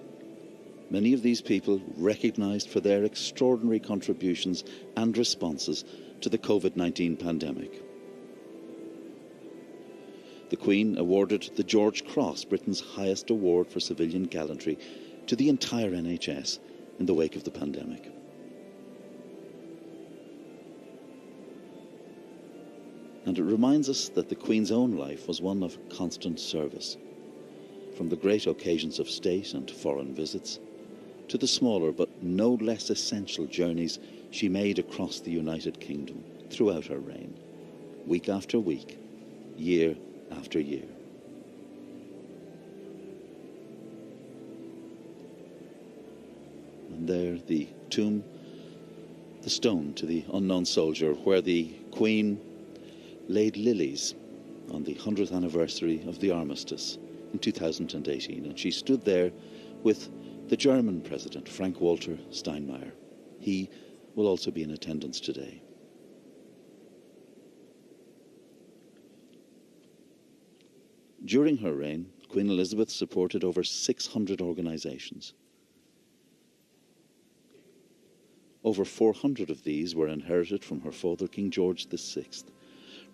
Many of these people recognised for their extraordinary contributions and responses to the COVID-19 pandemic. The Queen awarded the George Cross, Britain's highest award for civilian gallantry, to the entire NHS in the wake of the pandemic. And it reminds us that the Queen's own life was one of constant service, from the great occasions of state and foreign visits, to the smaller but no less essential journeys she made across the United Kingdom throughout her reign, week after week, year after year. And there the tomb, the stone to the unknown soldier, where the Queen laid lilies on the 100th anniversary of the armistice in 2018, and she stood there with the German President, Frank-Walter Steinmeier. He will also be in attendance today. During her reign, Queen Elizabeth supported over 600 organisations. Over 400 of these were inherited from her father, King George VI,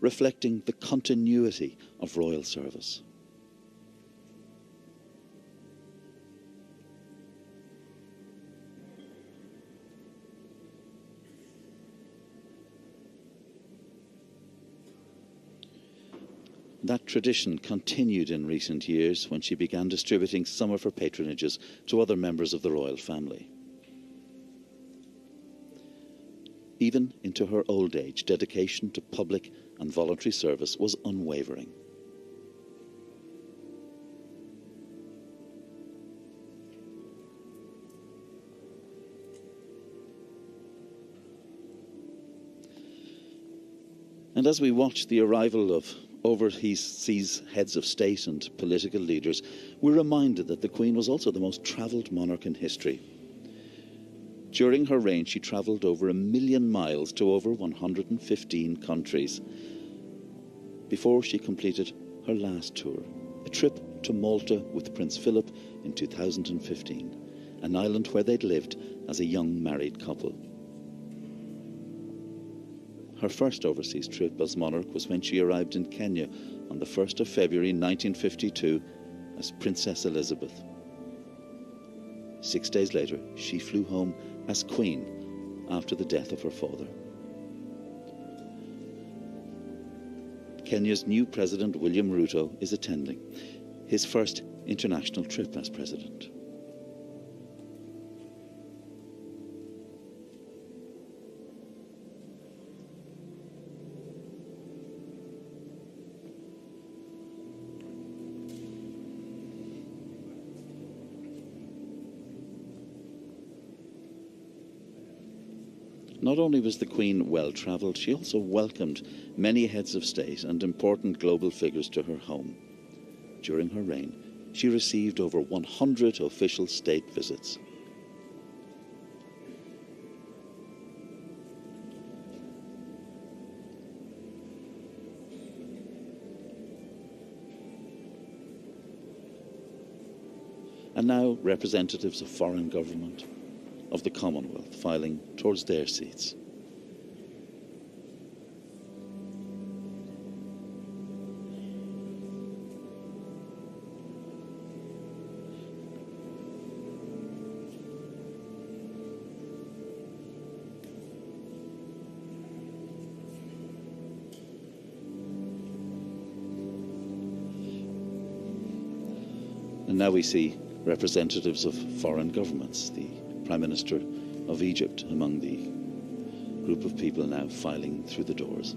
reflecting the continuity of royal service. That tradition continued in recent years when she began distributing some of her patronages to other members of the royal family. Even into her old age, dedication to public and voluntary service was unwavering. And as we watch the arrival of overseas heads of state and political leaders, we're reminded that the Queen was also the most travelled monarch in history. During her reign, she travelled over 1 million miles to over 115 countries before she completed her last tour, a trip to Malta with Prince Philip in 2015, an island where they'd lived as a young married couple. Her first overseas trip as monarch was when she arrived in Kenya on the 1st of February 1952 as Princess Elizabeth. 6 days later, she flew home as Queen after the death of her father. Kenya's new President, William Ruto, is attending his first international trip as President. Not only was the Queen well-travelled, she also welcomed many heads of state and important global figures to her home. During her reign, she received over 100 official state visits. And now representatives of foreign government, of the Commonwealth, filing towards their seats. And now we see representatives of foreign governments, the Prime Minister of Egypt among the group of people now filing through the doors.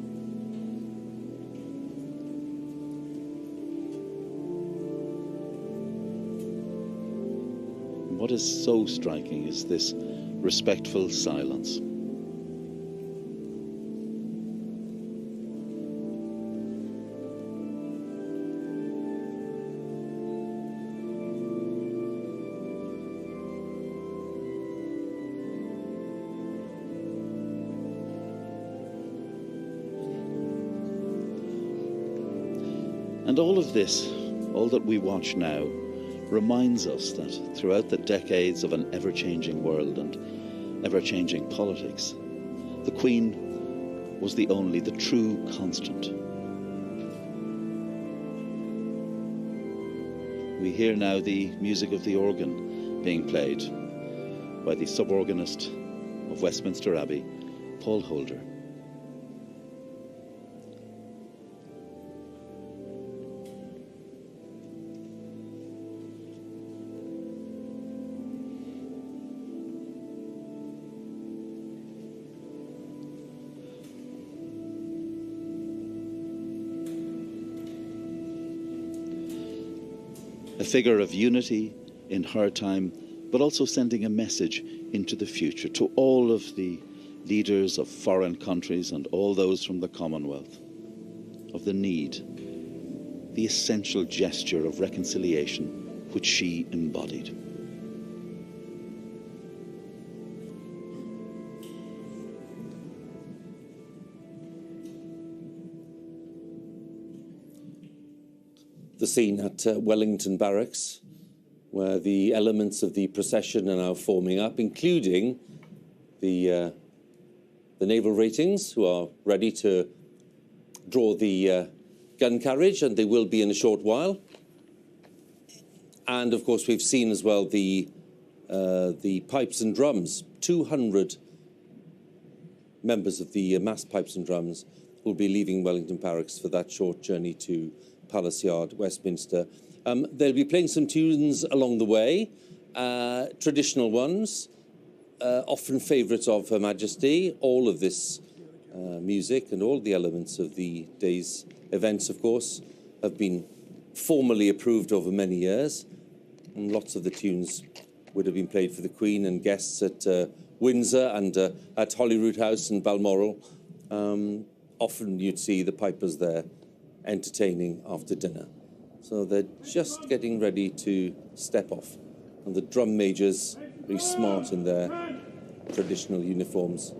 And what is so striking is this respectful silence. And all of this, all that we watch now, reminds us that throughout the decades of an ever-changing world and ever-changing politics, the Queen was the true constant. We hear now the music of the organ being played by the sub-organist of Westminster Abbey, Paul Holder. A figure of unity in her time, but also sending a message into the future to all of the leaders of foreign countries and all those from the Commonwealth of the need, the essential gesture of reconciliation which she embodied. The scene at Wellington Barracks, where the elements of the procession are now forming up, including the naval ratings, who are ready to draw the gun carriage, and they will be in a short while. And of course, we've seen as well the pipes and drums. 200 members of the massed pipes and drums will be leaving Wellington Barracks for that short journey to Palace Yard, Westminster. They'll be playing some tunes along the way, traditional ones, often favourites of Her Majesty. All of this music and all the elements of the day's events, of course, have been formally approved over many years. And lots of the tunes would have been played for the Queen and guests at Windsor and at Holyrood House and Balmoral. Often you'd see the pipers there entertaining after dinner. So they're just getting ready to step off. And the drum majors, very smart in their traditional uniforms.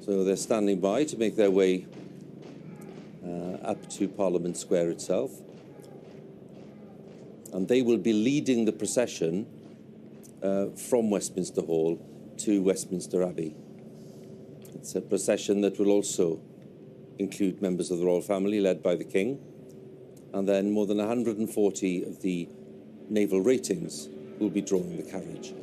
So they're standing by to make their way up to Parliament Square itself. And they will be leading the procession from Westminster Hall to Westminster Abbey. It's a procession that will also include members of the royal family, led by the King, and then more than 140 of the naval ratings will be drawing the carriage.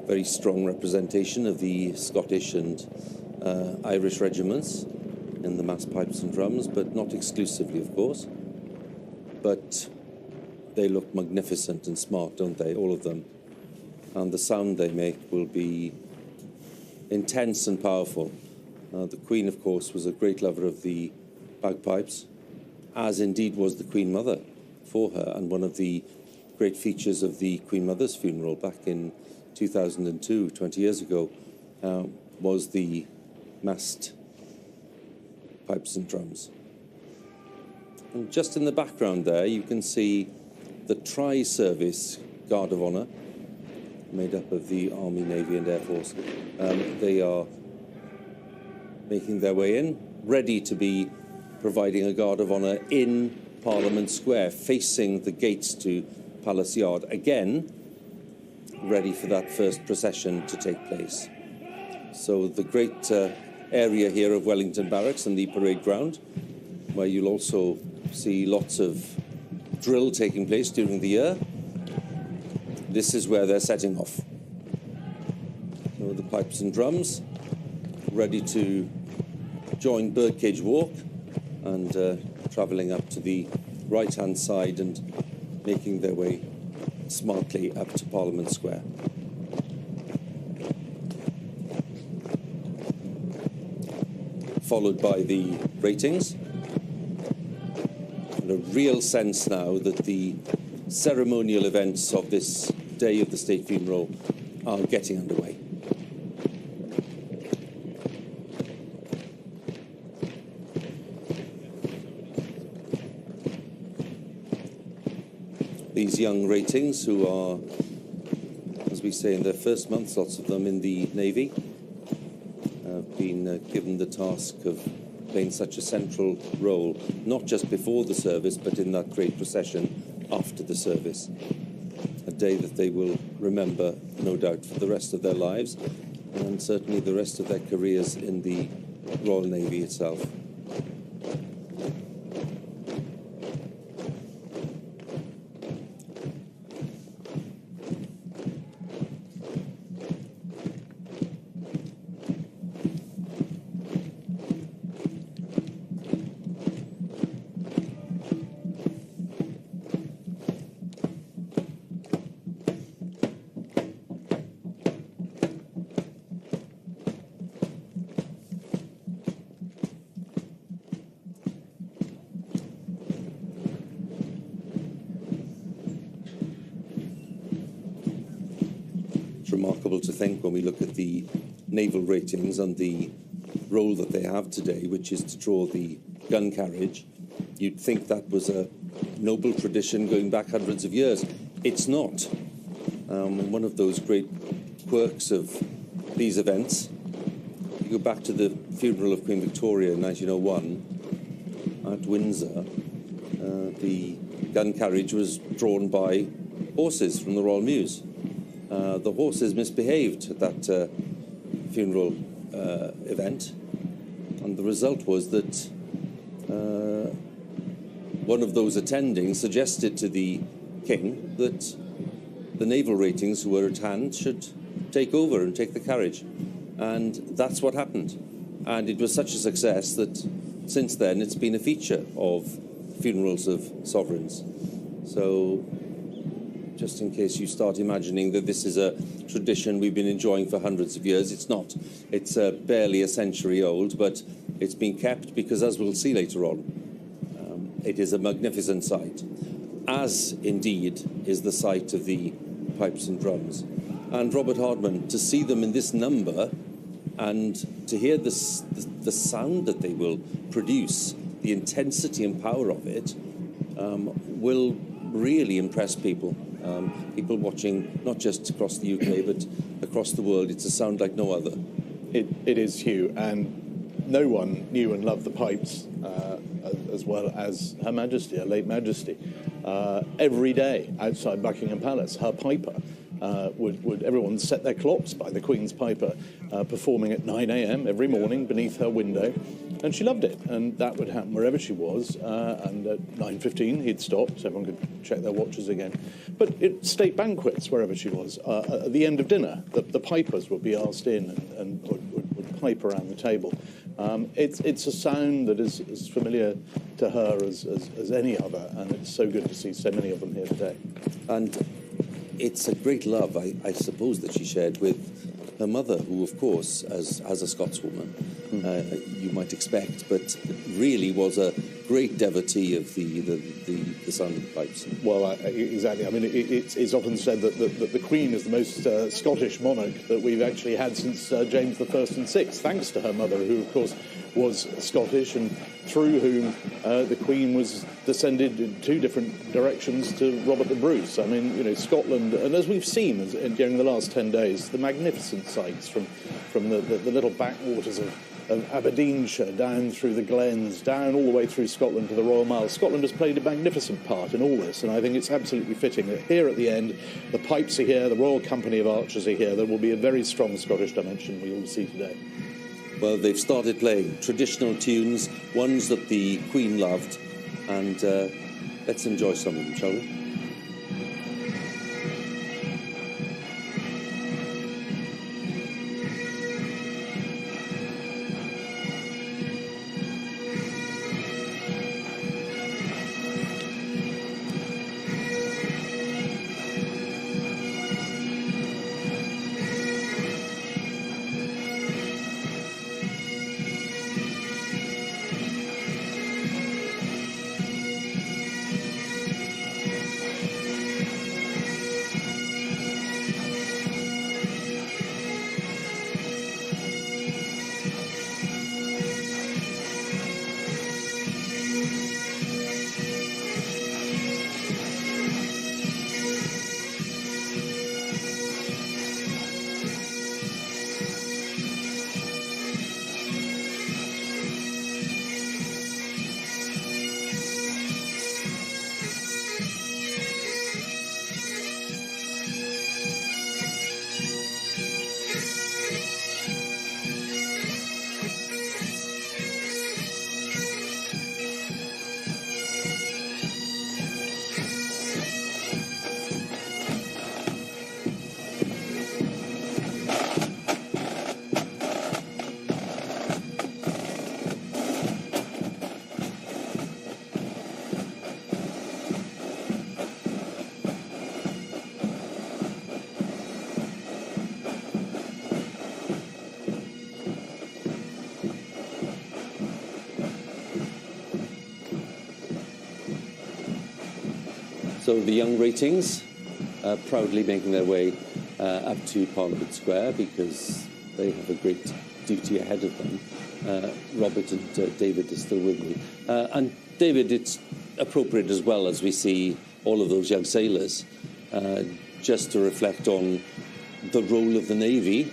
very strong representation of the Scottish and Irish regiments in the mass pipes and drums, but not exclusively, of course. But they look magnificent and smart, don't they, all of them? And the sound they make will be intense and powerful. The Queen, of course, was a great lover of the bagpipes, as indeed was the Queen Mother for her, and one of the great features of the Queen Mother's funeral back in 2002, 20 years ago, was the massed pipes and drums. And just in the background there, you can see the Tri-Service Guard of Honour, made up of the Army, Navy and Air Force. They are making their way in, ready to be providing a Guard of Honour in Parliament Square, facing the gates to Palace Yard. Again, ready for that first procession to take place. So the great area here of Wellington Barracks and the parade ground, where you'll also see lots of drill taking place during the year. This is where they're setting off. So the pipes and drums ready to join Birdcage Walk and travelling up to the right-hand side and making their way smartly up to Parliament Square. Followed by the ratings. And a real sense now that the ceremonial events of this day of the state funeral are getting underway. These young ratings who are, as we say, in their first months, lots of them in the Navy, have been given the task of playing such a central role, not just before the service, but in that great procession after the service. A day that they will remember, no doubt, for the rest of their lives, and certainly the rest of their careers in the Royal Navy itself. Remarkable to think when we look at the naval ratings and the role that they have today, which is to draw the gun carriage. You'd think that was a noble tradition going back hundreds of years. It's not. One of those great quirks of these events, you go back to the funeral of Queen Victoria in 1901 at Windsor, the gun carriage was drawn by horses from the Royal Mews. The horses misbehaved at that funeral event, and the result was that one of those attending suggested to the King that the naval ratings who were at hand should take over and take the carriage. And that's what happened. And it was such a success that since then it's been a feature of funerals of sovereigns. So just in case you start imagining that this is a tradition we've been enjoying for hundreds of years, it's not. It's barely a century old, but it's been kept because, as we'll see later on, it is a magnificent sight, as indeed is the sight of the pipes and drums. And Robert Hardman, to see them in this number and to hear the sound that they will produce, the intensity and power of it, will really impress people. People watching not just across the UK but across the world. It's a sound like no other. It is, Hugh, and no one knew and loved the pipes as well as Her Majesty, her late Majesty. Every day outside Buckingham Palace, her piper would everyone set their clocks by the Queen's Piper performing at 9 a.m. every morning beneath her window, and she loved it. And that would happen wherever she was. And at 9:15 he'd stop, so everyone could check their watches again. But at state banquets, wherever she was, at the end of dinner, the pipers would be asked in and would pipe around the table. It's a sound that is as familiar to her as any other, and it's so good to see so many of them here today. And it's a great love, I suppose, that she shared with her mother, who, of course, as a Scotswoman, you might expect, but really was a great devotee of the sound of the pipes. Well, exactly. I mean, it's often said that the Queen is the most Scottish monarch that we've actually had since James I and VI, thanks to her mother, who, of course, was Scottish, and through whom the Queen was descended in two different directions to Robert the Bruce. I mean, Scotland, and as we've seen during the last 10 days, the magnificent sights from the little backwaters of Aberdeenshire, down through the glens, down all the way through Scotland to the Royal Mile. Scotland has played a magnificent part in all this, and I think it's absolutely fitting that here at the end, the pipes are here, the Royal Company of Archers are here. There will be a very strong Scottish dimension we all see today. Well, they've started playing traditional tunes, ones that the Queen loved, and let's enjoy some of them, shall we? So the young ratings proudly making their way up to Parliament Square because they have a great duty ahead of them. Robert and David are still with me. And David, it's appropriate as well as we see all of those young sailors just to reflect on the role of the Navy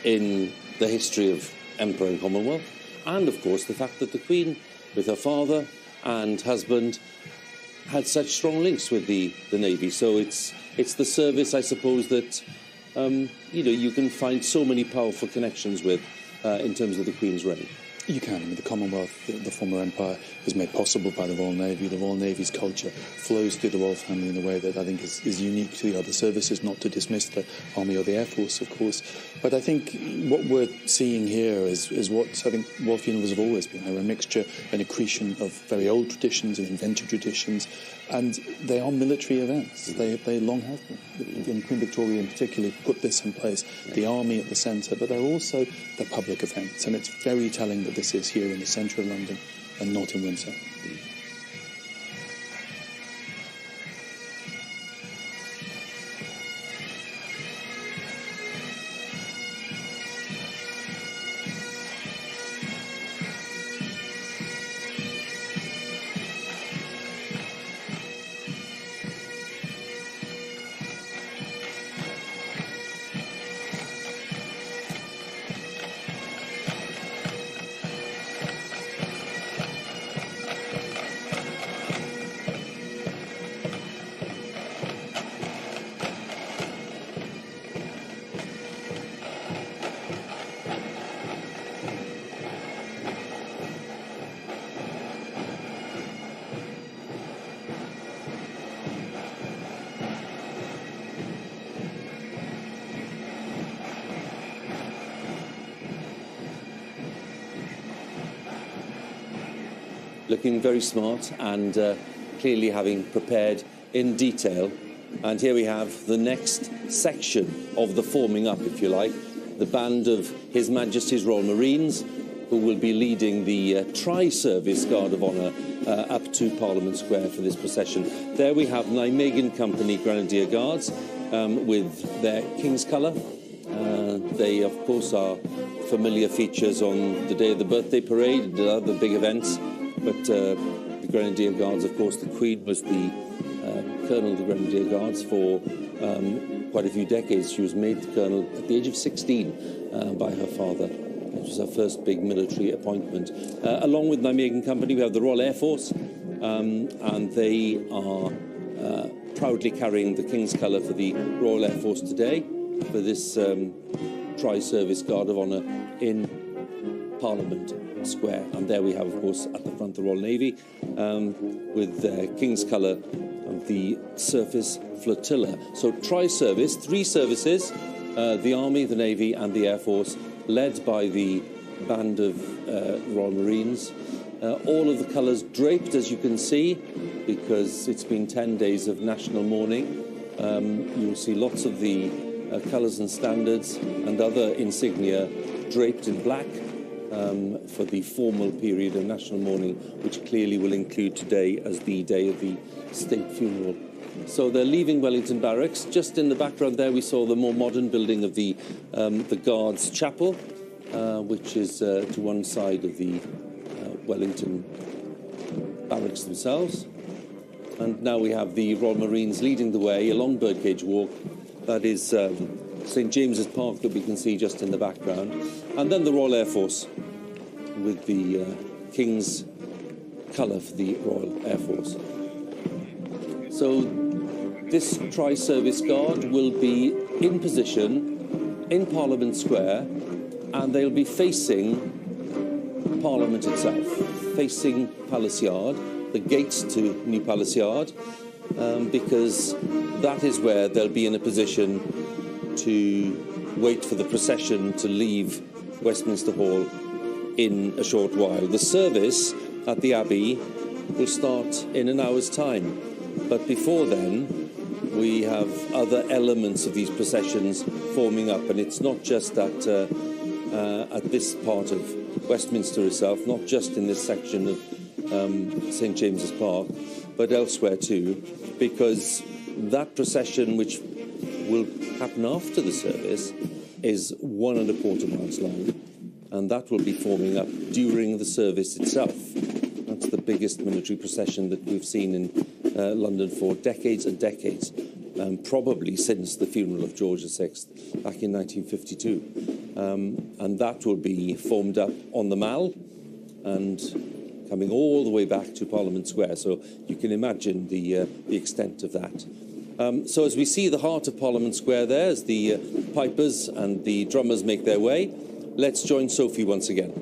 in the history of Empire and Commonwealth, and of course the fact that the Queen, with her father and husband, had such strong links with the Navy. So it's the service, I suppose, that you can find so many powerful connections with in terms of the Queen's reign. You can. I mean, the Commonwealth, the former empire, was made possible by the Royal Navy. The Royal Navy's culture flows through the royal family in a way that I think is unique to the other services, not to dismiss the Army or the Air Force, of course. But I think what we're seeing here is what I think royal funerals have always been, a mixture, an accretion of very old traditions and invented traditions, and they are military events. They long have been. And Queen Victoria in particular put this in place, the army at the centre, but they're also the public events, and it's very telling that this is here in the centre of London and not in Windsor. looking very smart and clearly having prepared in detail. And here we have the next section of the forming up, if you like, the band of His Majesty's Royal Marines, who will be leading the Tri-Service Guard of Honour up to Parliament Square for this procession. There we have Nijmegen Company Grenadier Guards with their King's Colour. They, of course, are familiar features on the day of the birthday parade and other big events. But the Grenadier Guards, of course, the Queen was the Colonel of the Grenadier Guards for quite a few decades. She was made Colonel at the age of 16 by her father. It was her first big military appointment. Along with Nijmegen Company, we have the Royal Air Force, and they are proudly carrying the King's Colour for the Royal Air Force today for this Tri-Service Guard of Honour in Parliament Square. And there we have, of course, at the front, the Royal Navy with King's Colour of the Surface Flotilla. So Tri-Service, 3 services, the Army, the Navy and the Air Force, led by the band of Royal Marines. All of the colours draped, as you can see, because it's been 10 days of national mourning. You'll see lots of the colours and standards and other insignia draped in black for the formal period of national mourning, which clearly will include today as the day of the state funeral. So they're leaving Wellington Barracks. Just in the background there we saw the more modern building of the Guards Chapel, which is to one side of the Wellington Barracks themselves. And now we have the Royal Marines leading the way along Birdcage Walk. That is St James's Park that we can see just in the background. And then the Royal Air Force with the King's colour for the Royal Air Force. So this Tri-Service Guard will be in position in Parliament Square, and they'll be facing Parliament itself, facing Palace Yard, the gates to New Palace Yard, because that is where they'll be in a position to wait for the procession to leave Westminster Hall in a short while. The service at the Abbey will start in an hour's time, but before then we have other elements of these processions forming up, and it's not just at this part of Westminster itself, not just in this section of St James's Park, but elsewhere too, because that procession, which will happen after the service, is 1¼ miles long, and that will be forming up during the service itself. That's the biggest military procession that we've seen in London for decades and decades, probably since the funeral of George VI back in 1952. And that will be formed up on the Mall and coming all the way back to Parliament Square. So you can imagine the extent of that. So as we see the heart of Parliament Square there, as the pipers and the drummers make their way, let's join Sophie once again.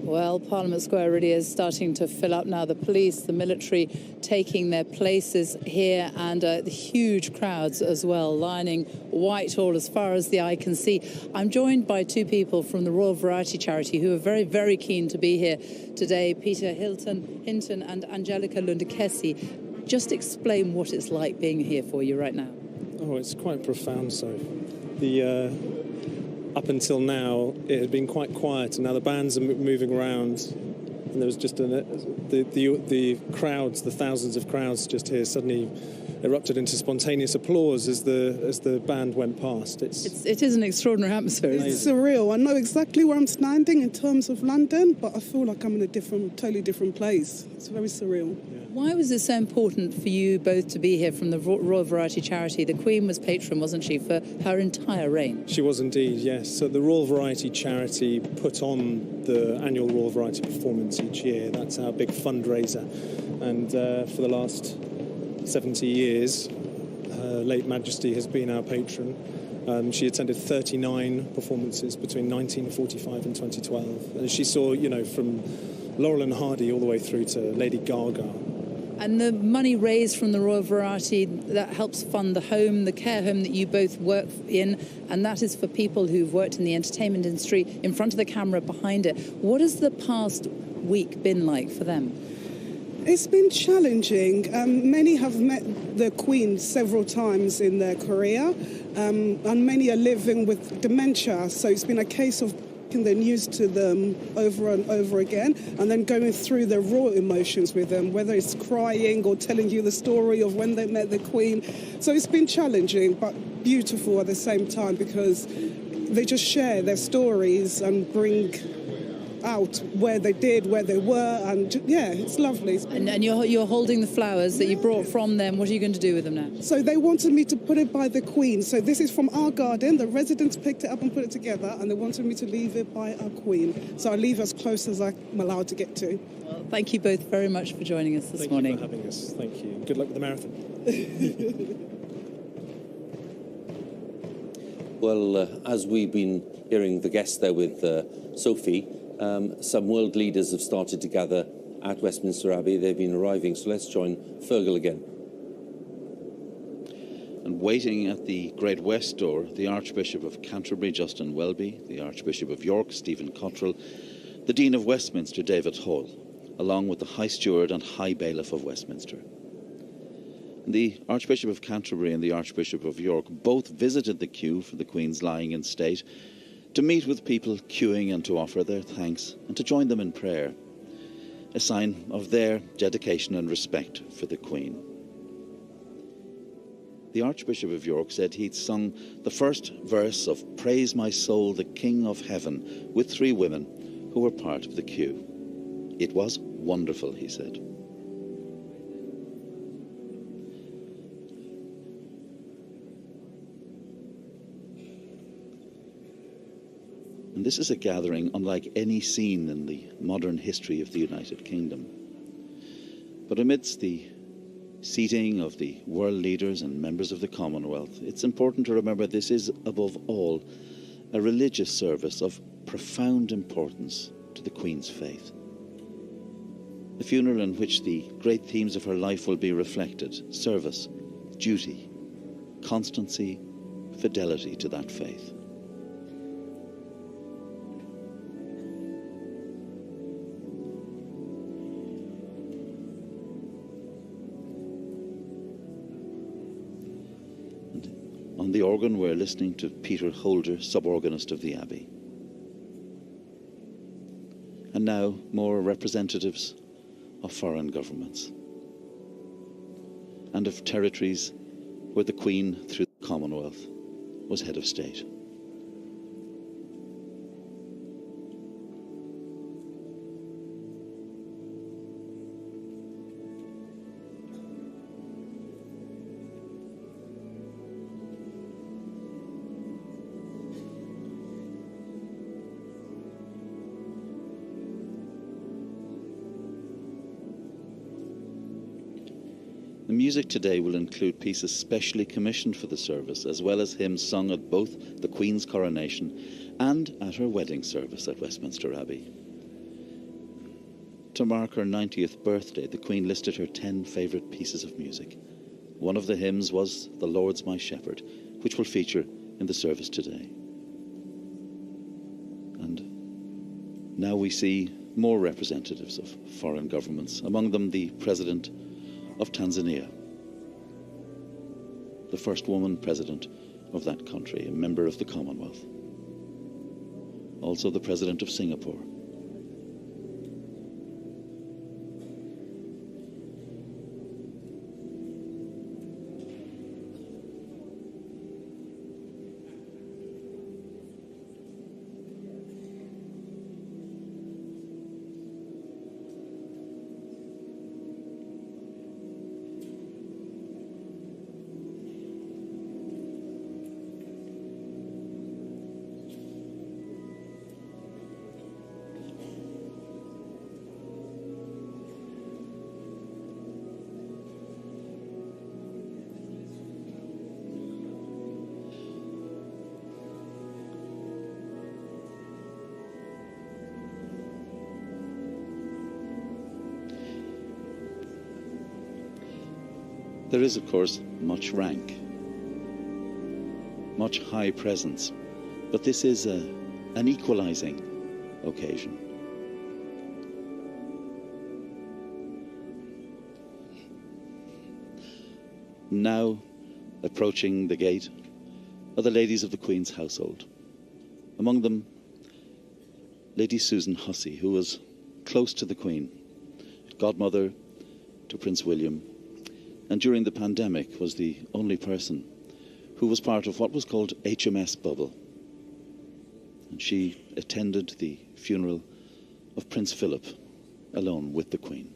Well, Parliament Square really is starting to fill up now. The police, the military taking their places here, and the huge crowds as well lining Whitehall as far as the eye can see. I'm joined by 2 people from the Royal Variety Charity who are very, very keen to be here today, Peter Hinton and Angelica Lundekesi. Just explain what it's like being here for you right now. Oh, it's quite profound, so up until now, it had been quite quiet, and now the bands are moving around, and there was just the crowds, the thousands of crowds just here suddenly erupted into spontaneous applause as the band went past. It is an extraordinary atmosphere. It's surreal. I know exactly where I'm standing in terms of London, but I feel like I'm in a totally different place. It's very surreal. Yeah. Why was it so important for you both to be here from the Royal Variety Charity? The Queen was patron, wasn't she, for her entire reign? She was indeed, yes. So the Royal Variety Charity put on the annual Royal Variety performance each year. That's our big fundraiser. And for the last 70 years, Her late Majesty has been our patron. She attended 39 performances between 1945 and 2012. And she saw, from Laurel and Hardy all the way through to Lady Gaga. And the money raised from the Royal Variety, that helps fund the home, the care home that you both work in, and that is for people who've worked in the entertainment industry, in front of the camera, behind it. What has the past week been like for them? It's been challenging. Many have met the Queen several times in their career, and many are living with dementia, so it's been a case of breaking the news to them over and over again, and then going through the raw emotions with them, whether it's crying or telling you the story of when they met the Queen. So it's been challenging, but beautiful at the same time, because they just share their stories and bring out where they did, where they were, and yeah, it's lovely. And you're holding the flowers that you brought from them. What are you going to do with them now? So they wanted me to put it by the Queen. So this is from our garden. The residents picked it up and put it together, and they wanted me to leave it by our Queen. So I leave as close as I'm allowed to get to. Well, thank you both very much for joining us this morning. Thank you for having us. Thank you. Good luck with the marathon. Well, as we've been hearing the guests there with Sophie, some world leaders have started to gather at Westminster Abbey. They've been arriving, so let's join Fergal again. And waiting at the Great West door, the Archbishop of Canterbury, Justin Welby, the Archbishop of York, Stephen Cottrell, the Dean of Westminster, David Hall, along with the High Steward and High Bailiff of Westminster. The Archbishop of Canterbury and the Archbishop of York both visited the queue for the Queen's lying in state, to meet with people queuing and to offer their thanks and to join them in prayer, a sign of their dedication and respect for the Queen. The Archbishop of York said he'd sung the first verse of Praise My Soul, the King of Heaven, with 3 women who were part of the queue. It was wonderful, he said. And this is a gathering unlike any seen in the modern history of the United Kingdom. But amidst the seating of the world leaders and members of the Commonwealth, it's important to remember this is, above all, a religious service of profound importance to the Queen's faith. The funeral in which the great themes of her life will be reflected: service, duty, constancy, fidelity to that faith. On the organ, we're listening to Peter Holder, sub-organist of the Abbey. And now, more representatives of foreign governments and of territories where the Queen, through the Commonwealth, was head of state. The music today will include pieces specially commissioned for the service, as well as hymns sung at both the Queen's coronation and at her wedding service at Westminster Abbey. To mark her 90th birthday, the Queen listed her 10 favourite pieces of music. One of the hymns was The Lord's My Shepherd, which will feature in the service today. And now we see more representatives of foreign governments, among them the President of Tanzania, the first woman president of that country, a member of the Commonwealth. Also the President of Singapore. There is, of course, much rank, much high presence, but this is an equalizing occasion. Now, approaching the gate are the ladies of the Queen's household. Among them, Lady Susan Hussey, who was close to the Queen, godmother to Prince William, and during the pandemic was the only person who was part of what was called HMS Bubble. And she attended the funeral of Prince Philip alone with the Queen.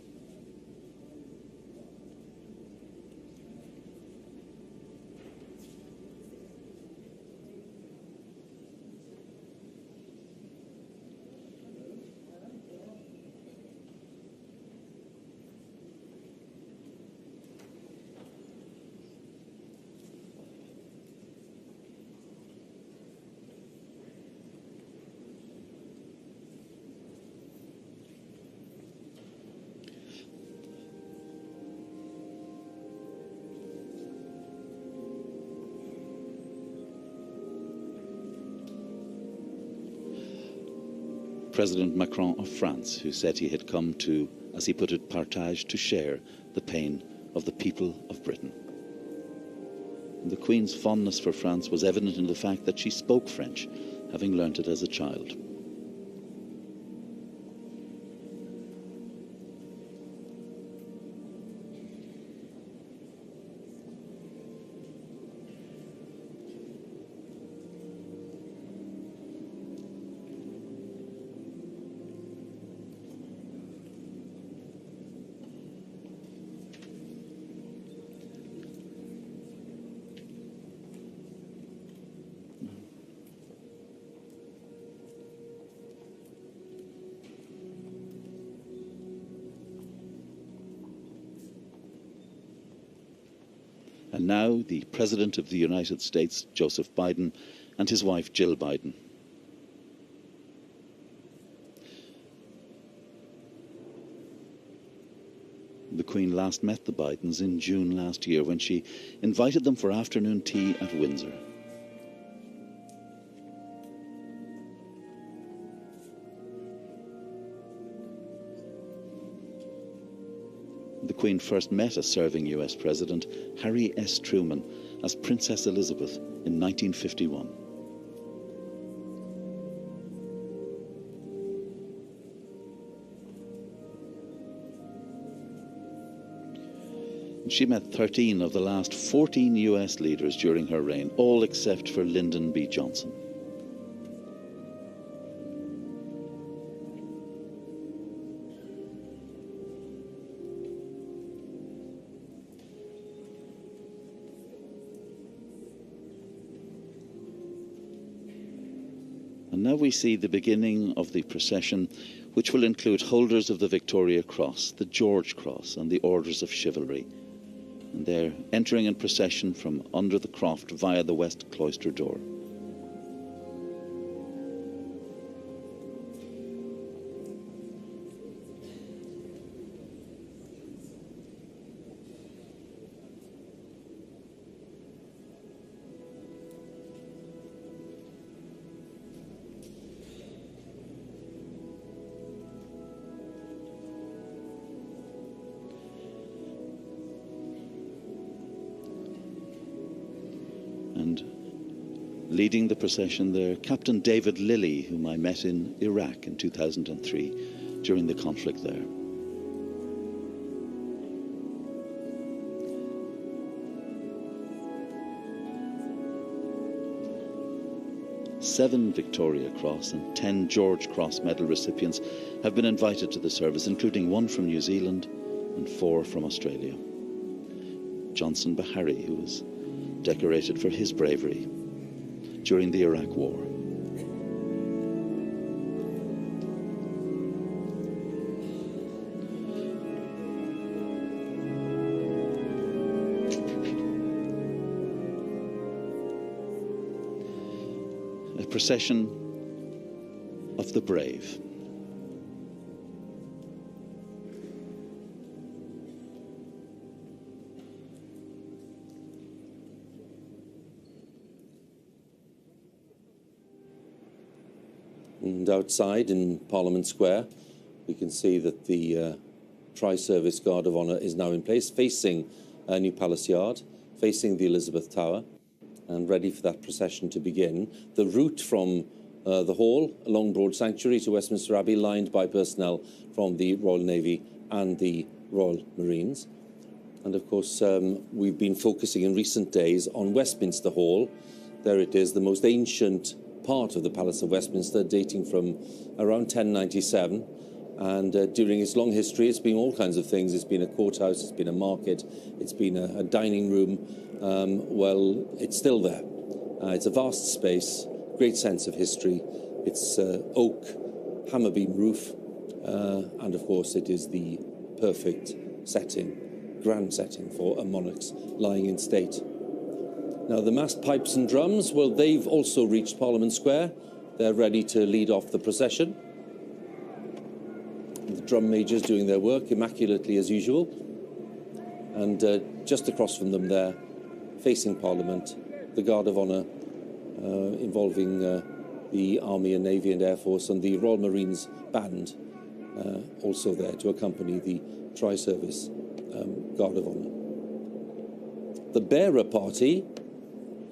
President Macron of France, who said he had come to, as he put it, partage, to share the pain of the people of Britain. And the Queen's fondness for France was evident in the fact that she spoke French, having learnt it as a child. And now the President of the United States, Joseph Biden, and his wife, Jill Biden. The Queen last met the Bidens in June last year when she invited them for afternoon tea at Windsor. The Queen first met a serving US President, Harry S. Truman, as Princess Elizabeth in 1951. She met 13 of the last 14 US leaders during her reign, all except for Lyndon B. Johnson. And now we see the beginning of the procession, which will include holders of the Victoria Cross, the George Cross, and the Orders of Chivalry. And they're entering in procession from under the croft via the West Cloister door. Leading the procession there, Captain David Lilly, whom I met in Iraq in 2003 during the conflict there. Seven Victoria Cross and 10 George Cross medal recipients have been invited to the service, including one from New Zealand and 4 from Australia. Johnson Bahari, who was decorated for his bravery during the Iraq War. A procession of the brave. And outside in Parliament Square, we can see that the Tri-Service Guard of Honour is now in place, facing New Palace Yard, facing the Elizabeth Tower, and ready for that procession to begin. The route from the Hall along Broad Sanctuary to Westminster Abbey, lined by personnel from the Royal Navy and the Royal Marines. And of course, we've been focusing in recent days on Westminster Hall. There it is, the most ancient part of the Palace of Westminster, dating from around 1097. And during its long history, it's been all kinds of things. It's been a courthouse, it's been a market, it's been a dining room. Well, it's still there. It's a vast space, great sense of history. It's oak, hammer beam roof, and of course it is the perfect setting, grand setting for a monarch's lying in state. Now, the massed pipes and drums, well, they've also reached Parliament Square. They're ready to lead off the procession. The drum majors doing their work immaculately as usual. And just across from them there, facing Parliament, the Guard of Honour, involving the Army and Navy and Air Force, and the Royal Marines Band, also there to accompany the Tri-Service Guard of Honour. The bearer party,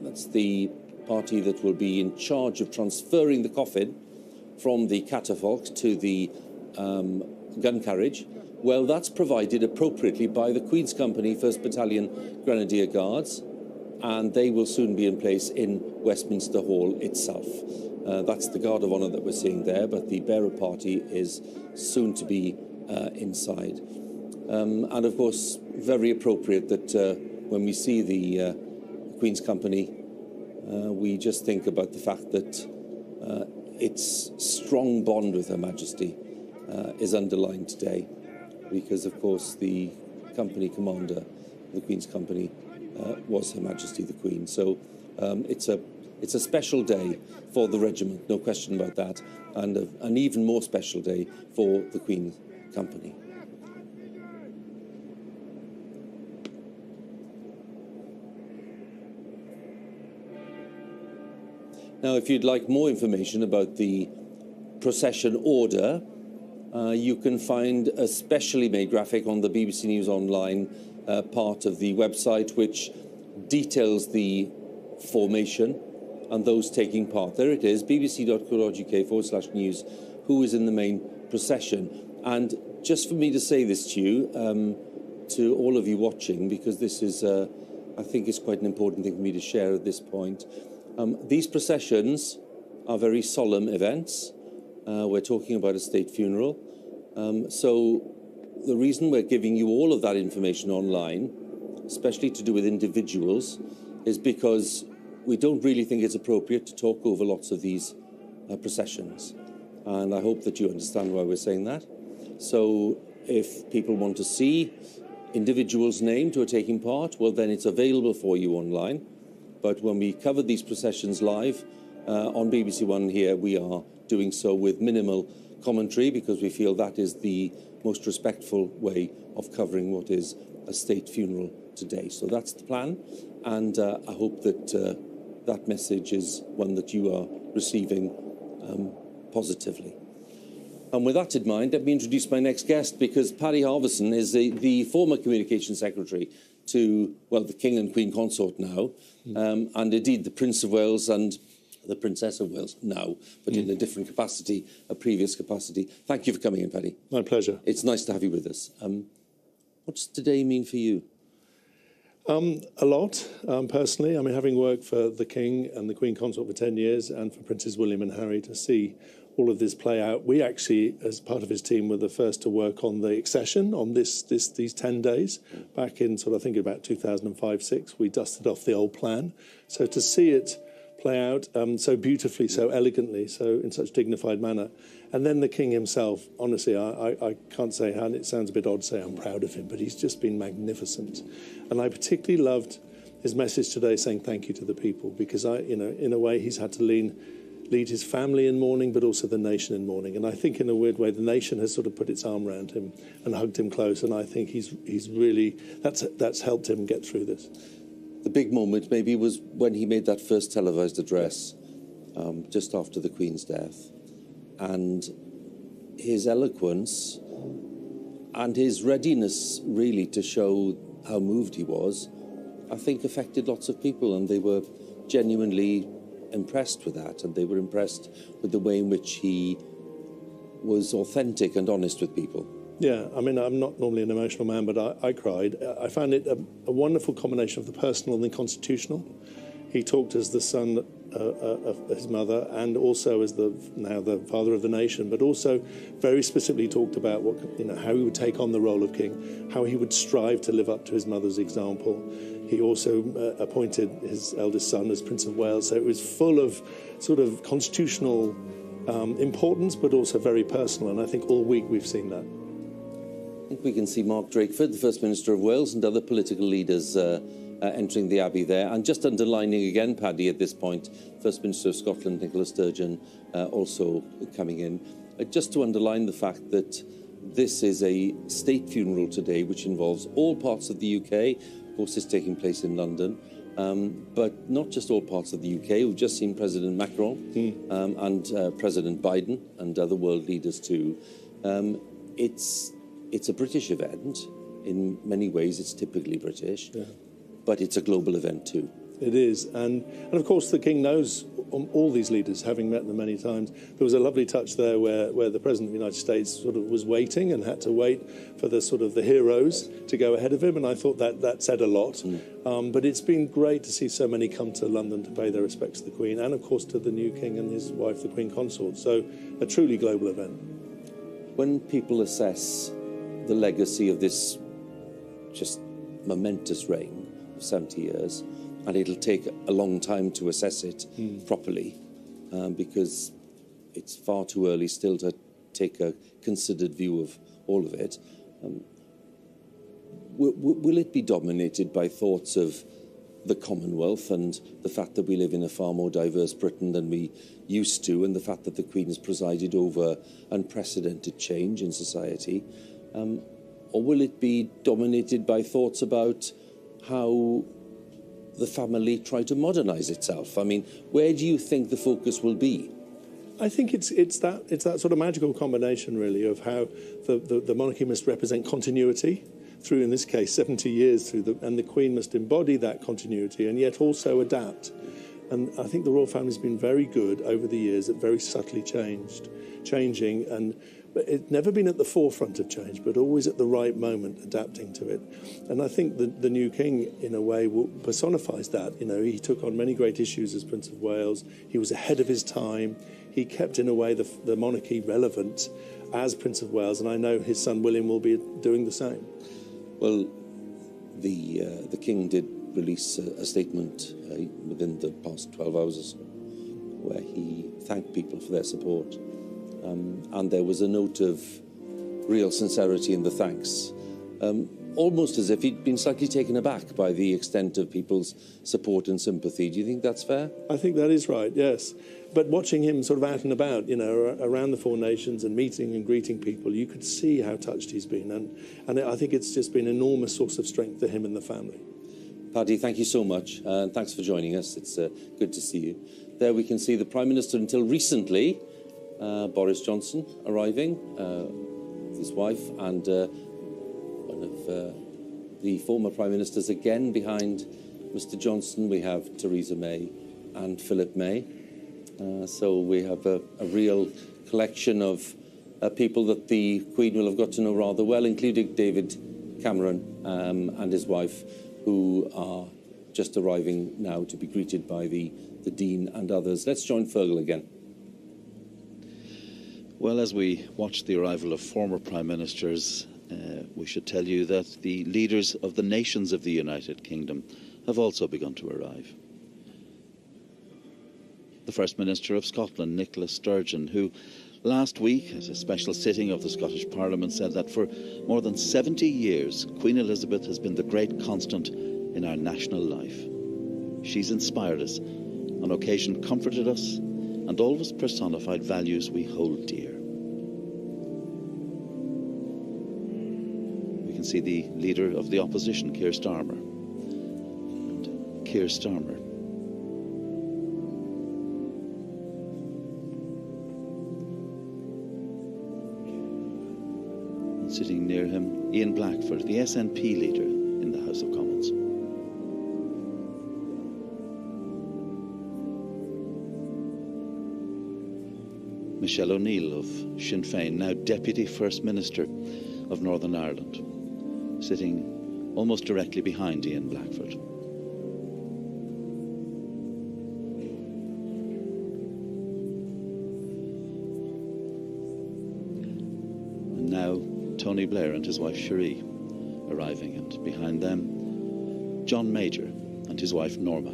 that's the party that will be in charge of transferring the coffin from the catafalque to the gun carriage. Well, that's provided appropriately by the Queen's Company 1st Battalion Grenadier Guards, and they will soon be in place in Westminster Hall itself. That's the Guard of Honour that we're seeing there, but the bearer party is soon to be inside. And of course, very appropriate that when we see the Queen's Company, we just think about the fact that its strong bond with Her Majesty is underlined today, because of course the company commander of the Queen's Company was Her Majesty the Queen. So it's a special day for the regiment, no question about that, and an even more special day for the Queen's Company. Now, if you'd like more information about the procession order, you can find a specially made graphic on the BBC News Online part of the website, which details the formation and those taking part. There it is, bbc.co.uk/news, who is in the main procession. And just for me to say this to you, to all of you watching, because this is, I think it's quite an important thing for me to share at this point. These processions are very solemn events. We're talking about a state funeral. So the reason we're giving you all of that information online, especially to do with individuals, is because we don't really think it's appropriate to talk over lots of these processions. And I hope that you understand why we're saying that. So if people want to see individuals named who are taking part, well, then it's available for you online. But when we cover these processions live on BBC One here, we are doing so with minimal commentary, because we feel that is the most respectful way of covering what is a state funeral today. So that's the plan, and I hope that that message is one that you are receiving positively. And with that in mind, let me introduce my next guest, because Paddy Harverson is the former Communications Secretary to, well, the King and Queen Consort now, and indeed the Prince of Wales and the Princess of Wales now, but in a different capacity, a previous capacity. Thank you for coming in, Paddy. My pleasure. It's nice to have you with us. What does today mean for you? A lot, personally. I mean, having worked for the King and the Queen Consort for 10 years and for Princes William and Harry, to see all of this play out. We actually, as part of his team, were the first to work on the accession on these 10 days. Back in I think about 2005-06, we dusted off the old plan. So to see it play out so beautifully, so elegantly, so in such dignified manner. And then the King himself, honestly, I can't say, and it sounds a bit odd to say I'm proud of him, but he's just been magnificent. And I particularly loved his message today saying thank you to the people, because in a way he's had to lead his family in mourning, but also the nation in mourning. And I think in a weird way, the nation has sort of put its arm around him and hugged him close. And I think he's really, that's helped him get through this. The big moment maybe was when he made that first televised address just after the Queen's death. and his eloquence and his readiness really to show how moved he was, I think affected lots of people, and they were genuinely impressed with that, and they were impressed with the way in which he was authentic and honest with people. Yeah, I mean, I'm not normally an emotional man, but I cried. I found it a wonderful combination of the personal and the constitutional. He talked as the son of his mother, and also as now the father of the nation, but also very specifically talked about how he would take on the role of king, how he would strive to live up to his mother's example. He also appointed his eldest son as Prince of Wales, so it was full of sort of constitutional importance, but also very personal, and I think all week we've seen that. I think we can see Mark Drakeford, the First Minister of Wales, and other political leaders entering the Abbey there. And just underlining again, Paddy, at this point, First Minister of Scotland, Nicola Sturgeon, also coming in. Just to underline the fact that this is a state funeral today, which involves all parts of the UK. Of course, it's taking place in London. But not just all parts of the UK. We've just seen President Macron and President Biden and other world leaders too. It's a British event. In many ways, it's typically British, but it's a global event too. It is, and of course the King knows all these leaders, having met them many times. There was a lovely touch there where the President of the United States sort of was waiting and had to wait for the heroes to go ahead of him, and I thought that said a lot. But it's been great to see so many come to London to pay their respects to the Queen, and of course to the new King and his wife, the Queen Consort. So a truly global event. When people assess the legacy of this just momentous reign of 70 years, and it'll take a long time to assess it properly, because it's far too early still to take a considered view of all of it. Will it be dominated by thoughts of the Commonwealth and the fact that we live in a far more diverse Britain than we used to, and the fact that the Queen has presided over unprecedented change in society? Or will it be dominated by thoughts about how the family try to modernise itself? I mean, where do you think the focus will be? I think it's that sort of magical combination, really, of how the monarchy must represent continuity through, in this case, 70 years through, and the Queen must embody that continuity and yet also adapt. And I think the royal family's been very good over the years at very subtly changing, and it's never been at the forefront of change, but always at the right moment, adapting to it. And I think the new King, in a way, personifies that. You know, he took on many great issues as Prince of Wales. He was ahead of his time. He kept, in a way, the monarchy relevant as Prince of Wales, and I know his son William will be doing the same. Well, the King did release a statement within the past 12 hours or so, where he thanked people for their support. And there was a note of real sincerity in the thanks, almost as if he'd been slightly taken aback by the extent of people's support and sympathy. Do you think that's fair? I think that is right, yes. But watching him sort of out and about, you know, around the Four Nations and meeting and greeting people, you could see how touched he's been. And I think it's just been an enormous source of strength to him and the family. Paddy, thank you so much. And thanks for joining us. It's good to see you. There we can see the Prime Minister until recently, Boris Johnson, arriving with his wife, and one of the former Prime Ministers again behind Mr. Johnson. We have Theresa May and Philip May. So we have a real collection of people that the Queen will have got to know rather well, including David Cameron and his wife, who are just arriving now to be greeted by the Dean and others. Let's join Fergal again. Well, as we watch the arrival of former Prime Ministers, we should tell you that the leaders of the nations of the United Kingdom have also begun to arrive. The First Minister of Scotland, Nicola Sturgeon, who last week, at a special sitting of the Scottish Parliament, said that for more than 70 years, Queen Elizabeth has been the great constant in our national life. She's inspired us, on occasion comforted us, and always personified values we hold dear. We can see the leader of the opposition, Keir Starmer. And Keir Starmer Sitting near him, Ian Blackford, the SNP leader in the House of Commons. Michelle O'Neill of Sinn Féin, now Deputy First Minister of Northern Ireland, sitting almost directly behind Ian Blackford. And now Tony Blair and his wife Cherie arriving, and behind them John Major and his wife Norma.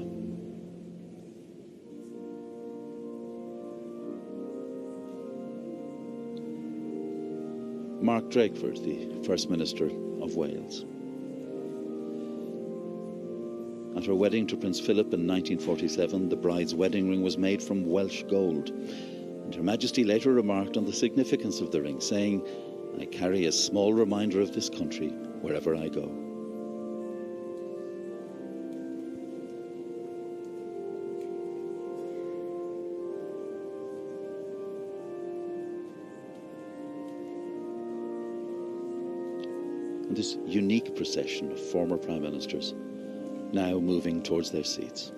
Mark Drakeford, the First Minister of Wales. At her wedding to Prince Philip in 1947, the bride's wedding ring was made from Welsh gold, and Her Majesty later remarked on the significance of the ring, saying, "I carry a small reminder of this country wherever I go." And this unique procession of former Prime Ministers now moving towards their seats.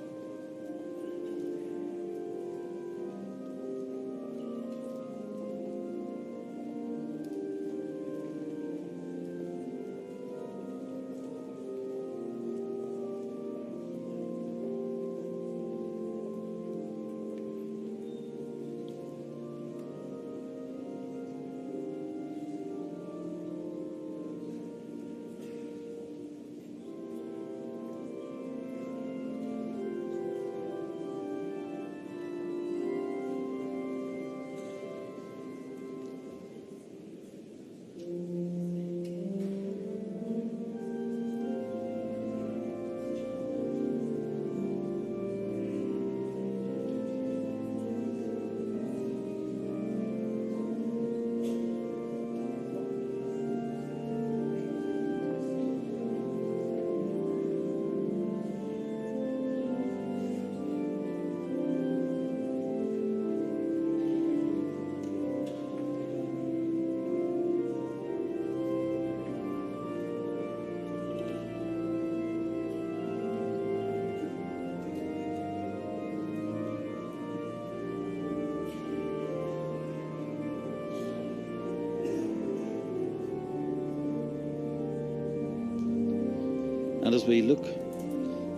And as we look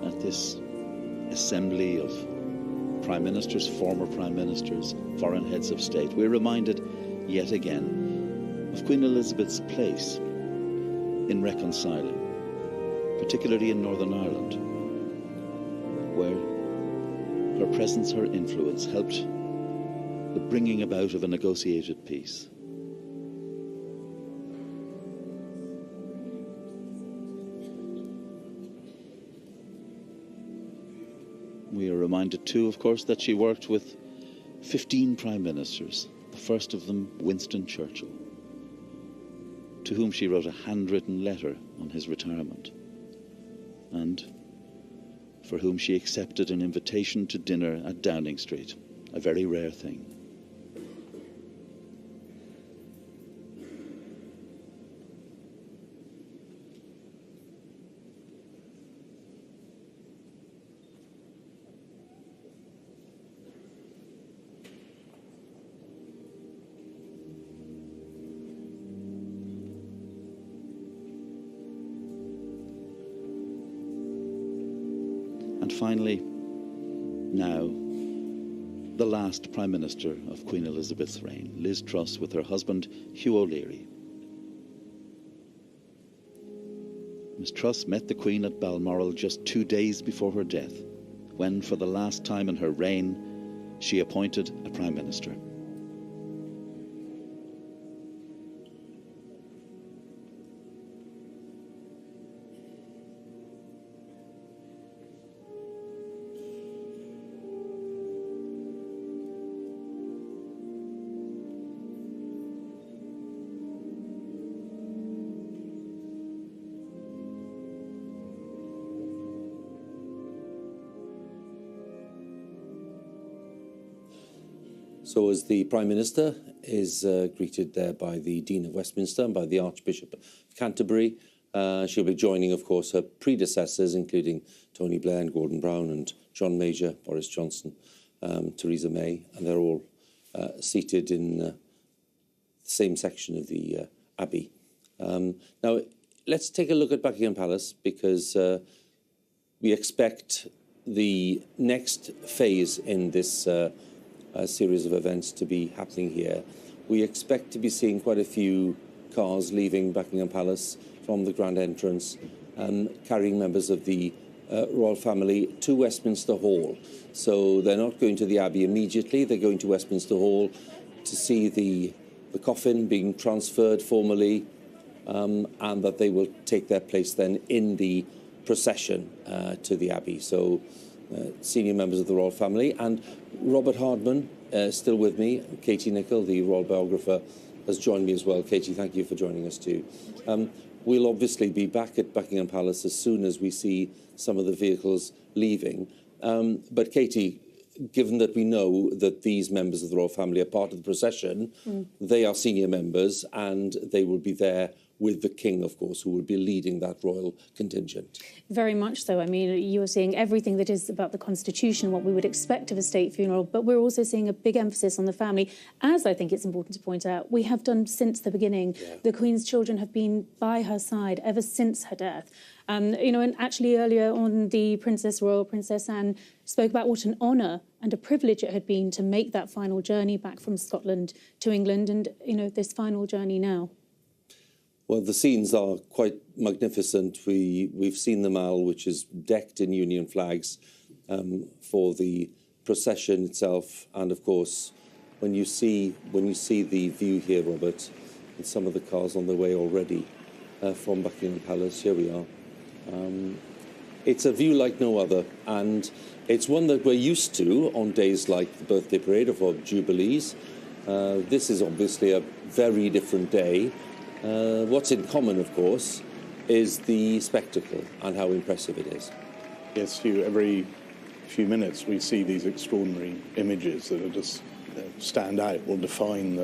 at this assembly of Prime Ministers, former Prime Ministers, foreign heads of state, we're reminded yet again of Queen Elizabeth's place in reconciling, particularly in Northern Ireland, where her presence, her influence helped the bringing about of a negotiated peace. We are reminded too, of course, that she worked with 15 Prime Ministers, the first of them Winston Churchill, to whom she wrote a handwritten letter on his retirement, and for whom she accepted an invitation to dinner at Downing Street, a very rare thing. And finally, now, the last Prime Minister of Queen Elizabeth's reign, Liz Truss, with her husband Hugh O'Leary. Miss Truss met the Queen at Balmoral just 2 days before her death, when, for the last time in her reign, she appointed a Prime Minister. So as the Prime Minister is greeted there by the Dean of Westminster and by the Archbishop of Canterbury. She'll be joining, of course, her predecessors, including Tony Blair and Gordon Brown and John Major, Boris Johnson, Theresa May, and they're all seated in the same section of the Abbey. Now, let's take a look at Buckingham Palace, because we expect the next phase in this series of events to be happening here. We expect to be seeing quite a few cars leaving Buckingham Palace from the grand entrance and carrying members of the royal family to Westminster Hall. So they're not going to the Abbey immediately, they're going to Westminster Hall to see the coffin being transferred formally, and that they will take their place then in the procession to the Abbey. So senior members of the royal family, and Robert Hardman, still with me. Katie Nicholl, the royal biographer, has joined me as well. Katie, thank you for joining us too. We'll obviously be back at Buckingham Palace as soon as we see some of the vehicles leaving. But Katie, given that we know that these members of the royal family are part of the procession, they are senior members and they will be there with the King, of course, who will be leading that royal contingent. Very much so. I mean, you're seeing everything that is about the Constitution, what we would expect of a state funeral, but we're also seeing a big emphasis on the family. As I think it's important to point out, we have done since the beginning. Yeah. The Queen's children have been by her side ever since her death. And actually earlier on, the Royal Princess Anne spoke about what an honour and a privilege it had been to make that final journey back from Scotland to England, and, this final journey now. Well, the scenes are quite magnificent. We've seen the Mall, which is decked in Union flags for the procession itself, and of course, when you see the view here, Robert, and some of the cars on their way already from Buckingham Palace. Here we are. It's a view like no other, and it's one that we're used to on days like the birthday parade or for Jubilees. This is obviously a very different day. What's in common, of course, is the spectacle and how impressive it is. Yes, every few minutes we see these extraordinary images that are just stand out, will define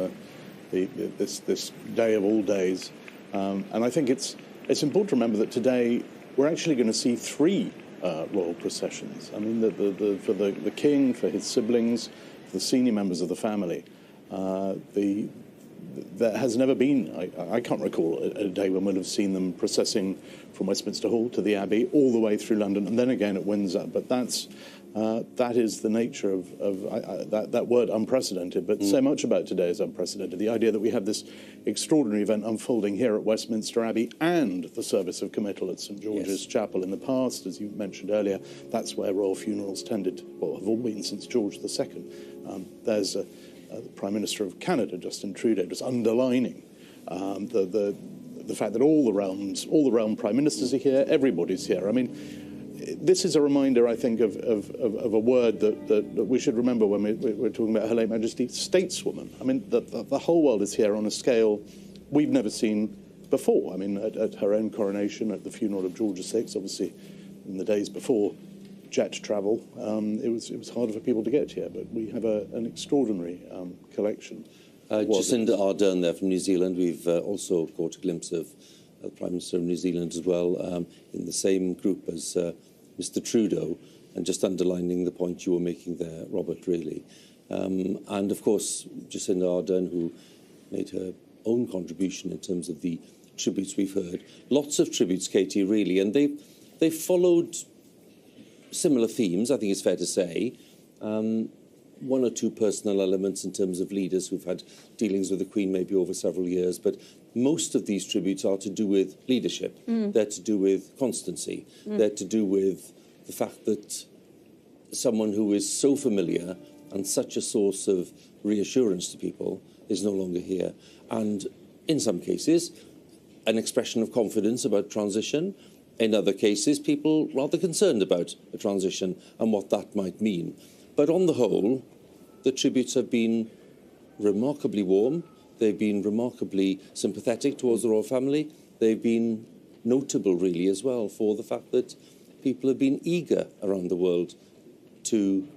this day of all days. And I think it's important to remember that today we're actually going to see 3 royal processions. I mean, for the King, for his siblings, for the senior members of the family, there has never been, I can't recall a day when we'll have seen them processing from Westminster Hall to the Abbey, all the way through London, and then again at Windsor. But that is the nature of that word, unprecedented. But so much about today is unprecedented. The idea that we have this extraordinary event unfolding here at Westminster Abbey and the service of committal at St George's Chapel. In the past, as you mentioned earlier, that's where royal funerals tended, well, have all been since George II. There's the Prime Minister of Canada, Justin Trudeau, just underlining the fact that all the realm prime ministers are here, everybody's here. I mean, this is a reminder, I think, of a word that we should remember when we're talking about Her late Majesty, stateswoman. I mean, the whole world is here on a scale we've never seen before. I mean, at her own coronation, at the funeral of George VI, obviously in the days before jet travel, it was harder for people to get here, but we have an extraordinary collection. Jacinda Ardern there from New Zealand. We've also caught a glimpse of the Prime Minister of New Zealand as well, in the same group as Mr Trudeau, and just underlining the point you were making there, Robert, really. And of course, Jacinda Ardern, who made her own contribution in terms of the tributes we've heard. Lots of tributes, Katie, really, and they've followed similar themes, I think it's fair to say. One or two personal elements in terms of leaders who've had dealings with the Queen maybe over several years, but most of these tributes are to do with leadership. They're to do with constancy. They're to do with the fact that someone who is so familiar and such a source of reassurance to people is no longer here. And in some cases, an expression of confidence about transition. In other cases, people rather concerned about a transition and what that might mean. But on the whole, the tributes have been remarkably warm. They've been remarkably sympathetic towards the royal family. They've been notable, really, as well, for the fact that people have been eager around the world to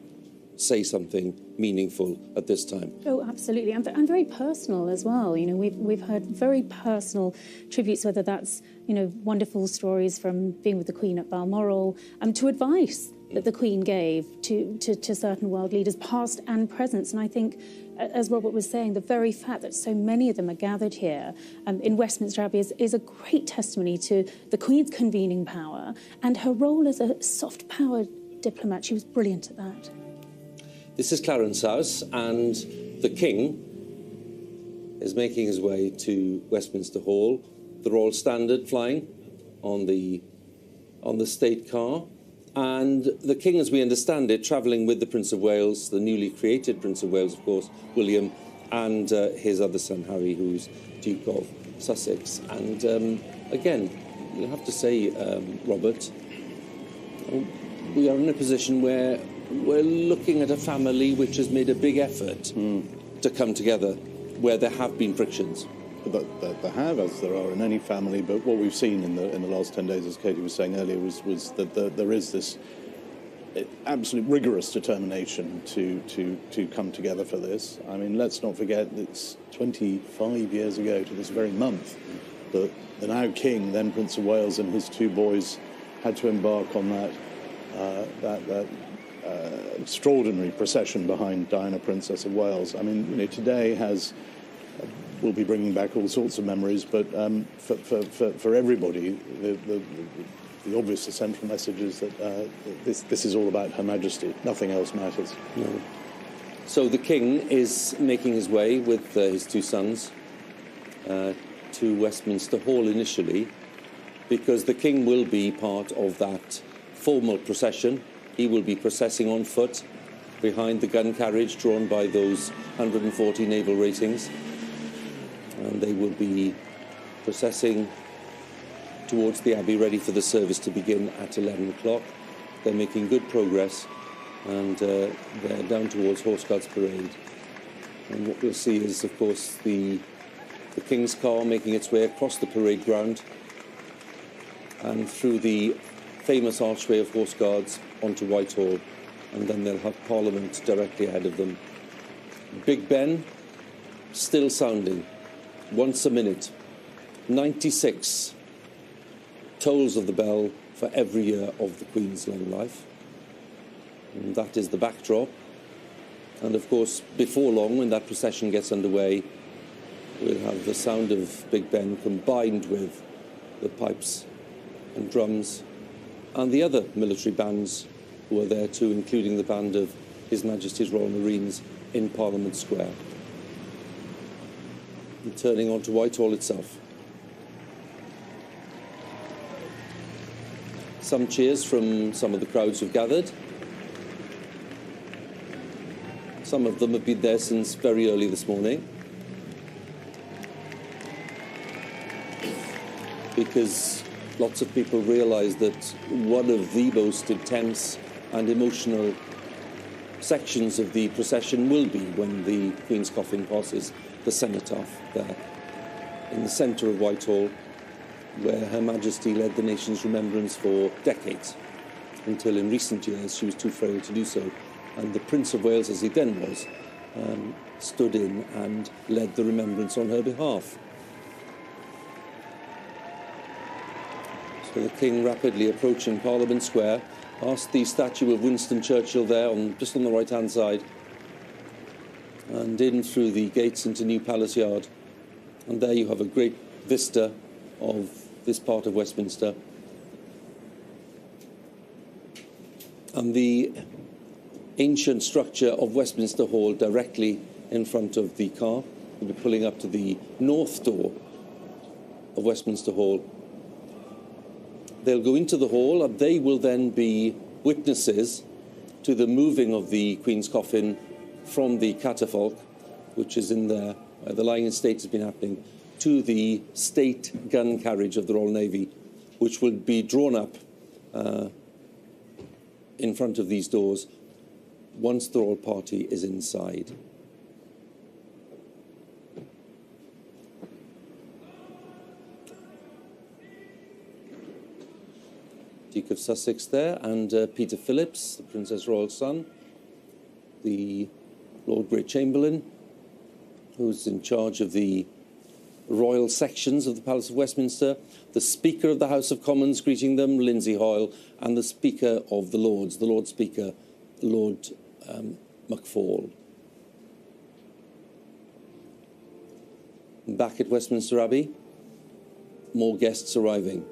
say something meaningful at this time. Oh, absolutely, and very personal as well. You know, we've heard very personal tributes, whether that's, you know, wonderful stories from being with the Queen at Balmoral, to advice that the Queen gave to certain world leaders, past and present. And I think, as Robert was saying, the very fact that so many of them are gathered here in Westminster Abbey is a great testimony to the Queen's convening power and her role as a soft-powered diplomat. She was brilliant at that. This is Clarence House, and the King is making his way to Westminster Hall. The Royal Standard flying on the state car. And the King, as we understand it, travelling with the Prince of Wales, the newly created Prince of Wales, of course, William, and his other son, Harry, who's Duke of Sussex. And again, you have to say, Robert, we are in a position where we're looking at a family which has made a big effort to come together, where there have been frictions. There have, as there are in any family, but what we've seen in the last 10 days, as Katie was saying earlier, was that there is this absolute rigorous determination to come together for this. I mean, let's not forget it's 25 years ago to this very month that the now King, then Prince of Wales, and his two boys had to embark on that extraordinary procession behind Diana, Princess of Wales. I mean, you know, today will be bringing back all sorts of memories, but for everybody, the obvious central message is that this is all about Her Majesty. Nothing else matters. No. So the King is making his way with his two sons to Westminster Hall initially, because the King will be part of that formal procession. He will be processing on foot behind the gun carriage drawn by those 140 naval ratings. And they will be processing towards the Abbey, ready for the service to begin at 11 o'clock. They're making good progress, and they're down towards Horse Guards Parade. And what we'll see is, of course, the King's car making its way across the parade ground and through the famous archway of Horse Guards onto Whitehall, and then they'll have Parliament directly ahead of them. Big Ben still sounding once a minute. 96 tolls of the bell for every year of the Queen's long life. And that is the backdrop. And of course, before long, when that procession gets underway, we'll have the sound of Big Ben combined with the pipes and drums and the other military bands who are there too, including the band of His Majesty's Royal Marines in Parliament Square. And turning on to Whitehall itself. Some cheers from some of the crowds who've gathered. Some of them have been there since very early this morning, because lots of people realise that one of the most intense and emotional sections of the procession will be when the Queen's coffin passes the cenotaph there in the centre of Whitehall, where Her Majesty led the nation's remembrance for decades, until in recent years she was too frail to do so, and the Prince of Wales, as he then was, stood in and led the remembrance on her behalf. So the King, rapidly approaching Parliament Square, past the statue of Winston Churchill there, just on the right-hand side, and in through the gates into New Palace Yard. And there you have a great vista of this part of Westminster. And the ancient structure of Westminster Hall directly in front of the car. We'll be pulling up to the north door of Westminster Hall. They'll go into the hall, and they will then be witnesses to the moving of the Queen's coffin from the catafalque, which is in there, where the lying in state has been happening, to the state gun carriage of the Royal Navy, which will be drawn up in front of these doors once the royal party is inside. Duke of Sussex there, and Peter Phillips, the Princess Royal's son, the Lord Great Chamberlain, who's in charge of the royal sections of the Palace of Westminster, the Speaker of the House of Commons greeting them, Lindsay Hoyle, and the Speaker of the Lords, the Lord Speaker, Lord McFall. Back at Westminster Abbey, more guests arriving,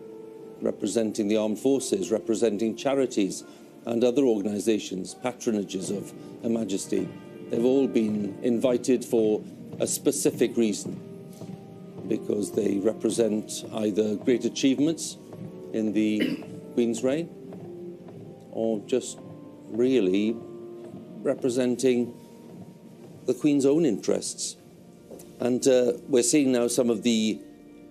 representing the armed forces, representing charities and other organisations, patronages of Her Majesty. They've all been invited for a specific reason, because they represent either great achievements in the Queen's reign or just really representing the Queen's own interests. And we're seeing now some of the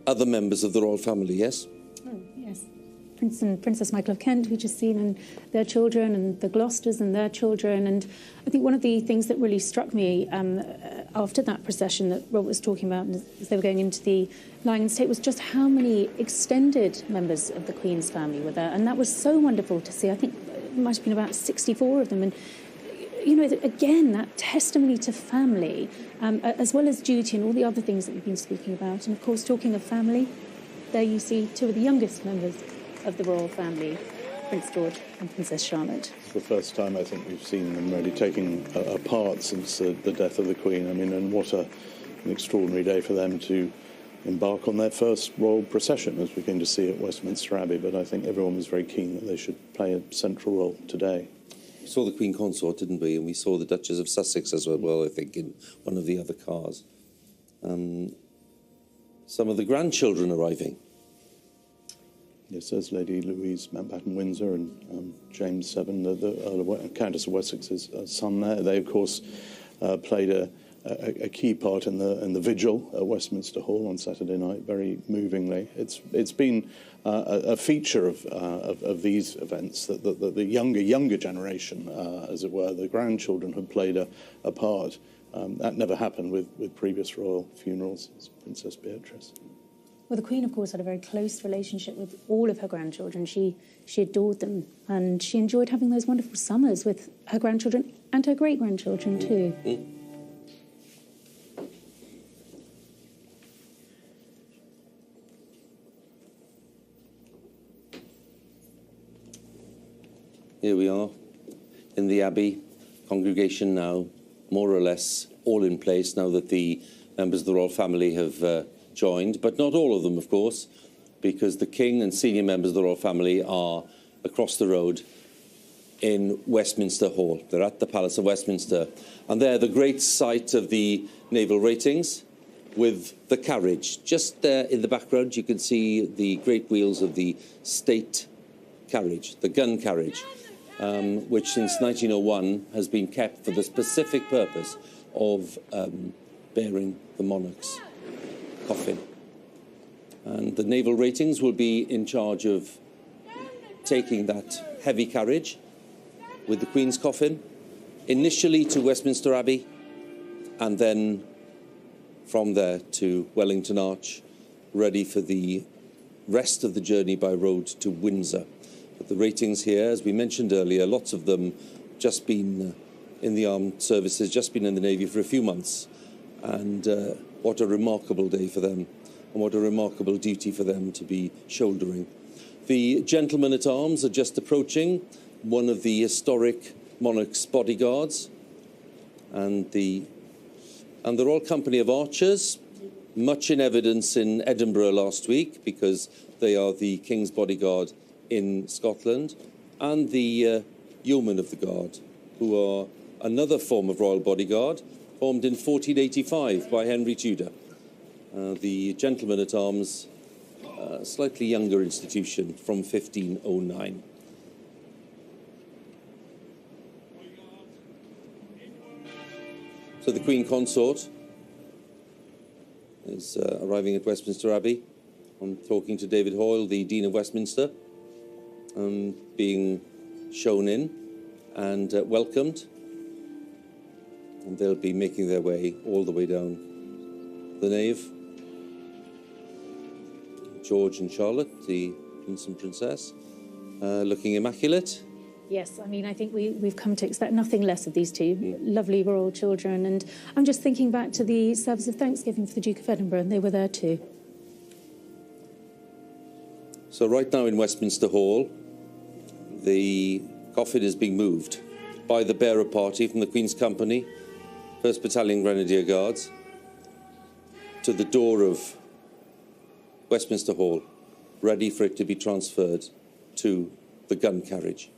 other members of the royal family, yes? Oh, yes. Prince and Princess Michael of Kent, we've just seen, and their children, and the Gloucesters and their children. And I think one of the things that really struck me after that procession that Rob was talking about as they were going into the lying in state was just how many extended members of the Queen's family were there. And that was so wonderful to see. I think it might have been about 64 of them. And you know, again, that testimony to family, as well as duty and all the other things that we've been speaking about. And, of course, talking of family, there you see two of the youngest members of the royal family, Prince George and Princess Charlotte. It's the first time I think we've seen them really taking a part since the death of the Queen. I mean, and what an extraordinary day for them to embark on their first royal procession, as we're going to see at Westminster Abbey. But I think everyone was very keen that they should play a central role today. We saw the Queen Consort, didn't we? And we saw the Duchess of Sussex as well, I think, in one of the other cars. Some of the grandchildren arriving. Yes, there's Lady Louise Mountbatten-Windsor and James VII, the Countess of Wessex's son there. They, of course, played a key part in the vigil at Westminster Hall on Saturday night, very movingly. It's been a feature of these events that the younger generation, as it were, the grandchildren have played a part. That never happened with previous royal funerals, as Princess Beatrice. Well, the Queen, of course, had a very close relationship with all of her grandchildren. She adored them, and she enjoyed having those wonderful summers with her grandchildren and her great-grandchildren too. Here we are in the Abbey, congregation now more or less all in place now that the members of the royal family have joined, but not all of them, of course, because the King and senior members of the royal family are across the road in Westminster Hall. They're at the Palace of Westminster, and they're the great sight of the naval ratings with the carriage. Just there in the background, you can see the great wheels of the state carriage, the gun carriage, which since 1901 has been kept for the specific purpose of bearing the monarch's coffin. And the naval ratings will be in charge of taking that heavy carriage with the Queen's coffin, initially to Westminster Abbey, and then from there to Wellington Arch, ready for the rest of the journey by road to Windsor. But the ratings here, as we mentioned earlier, lots of them just been in the armed services, just been in the Navy for a few months. And what a remarkable day for them, and what a remarkable duty for them to be shouldering. The gentlemen-at-arms are just approaching, one of the historic monarch's bodyguards, and the Royal Company of Archers, much in evidence in Edinburgh last week, because they are the King's bodyguard in Scotland, and the Yeomen of the Guard, who are another form of royal bodyguard, formed in 1485 by Henry Tudor. The gentlemen-at-arms, a slightly younger institution from 1509. So the Queen Consort is arriving at Westminster Abbey. I'm talking to David Hoyle, the Dean of Westminster, being shown in and welcomed. And they'll be making their way all the way down the nave. George and Charlotte, the Prince and Princess, looking immaculate. Yes, I mean, I think we've come to expect nothing less of these two lovely royal children. And I'm just thinking back to the service of Thanksgiving for the Duke of Edinburgh, and they were there too. So right now in Westminster Hall, the coffin is being moved by the bearer party from the Queen's Company, 1st Battalion Grenadier Guards, to the door of Westminster Hall, ready for it to be transferred to the gun carriage.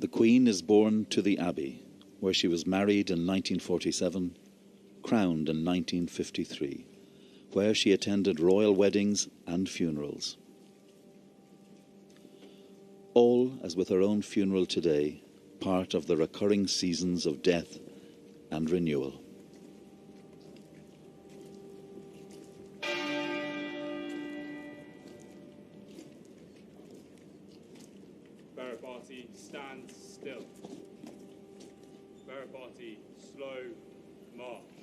The Queen is borne to the Abbey, where she was married in 1947, crowned in 1953, where she attended royal weddings and funerals. All, as with her own funeral today, part of the recurring seasons of death and renewal. Bearer party, stand still. Bearer party, slow march.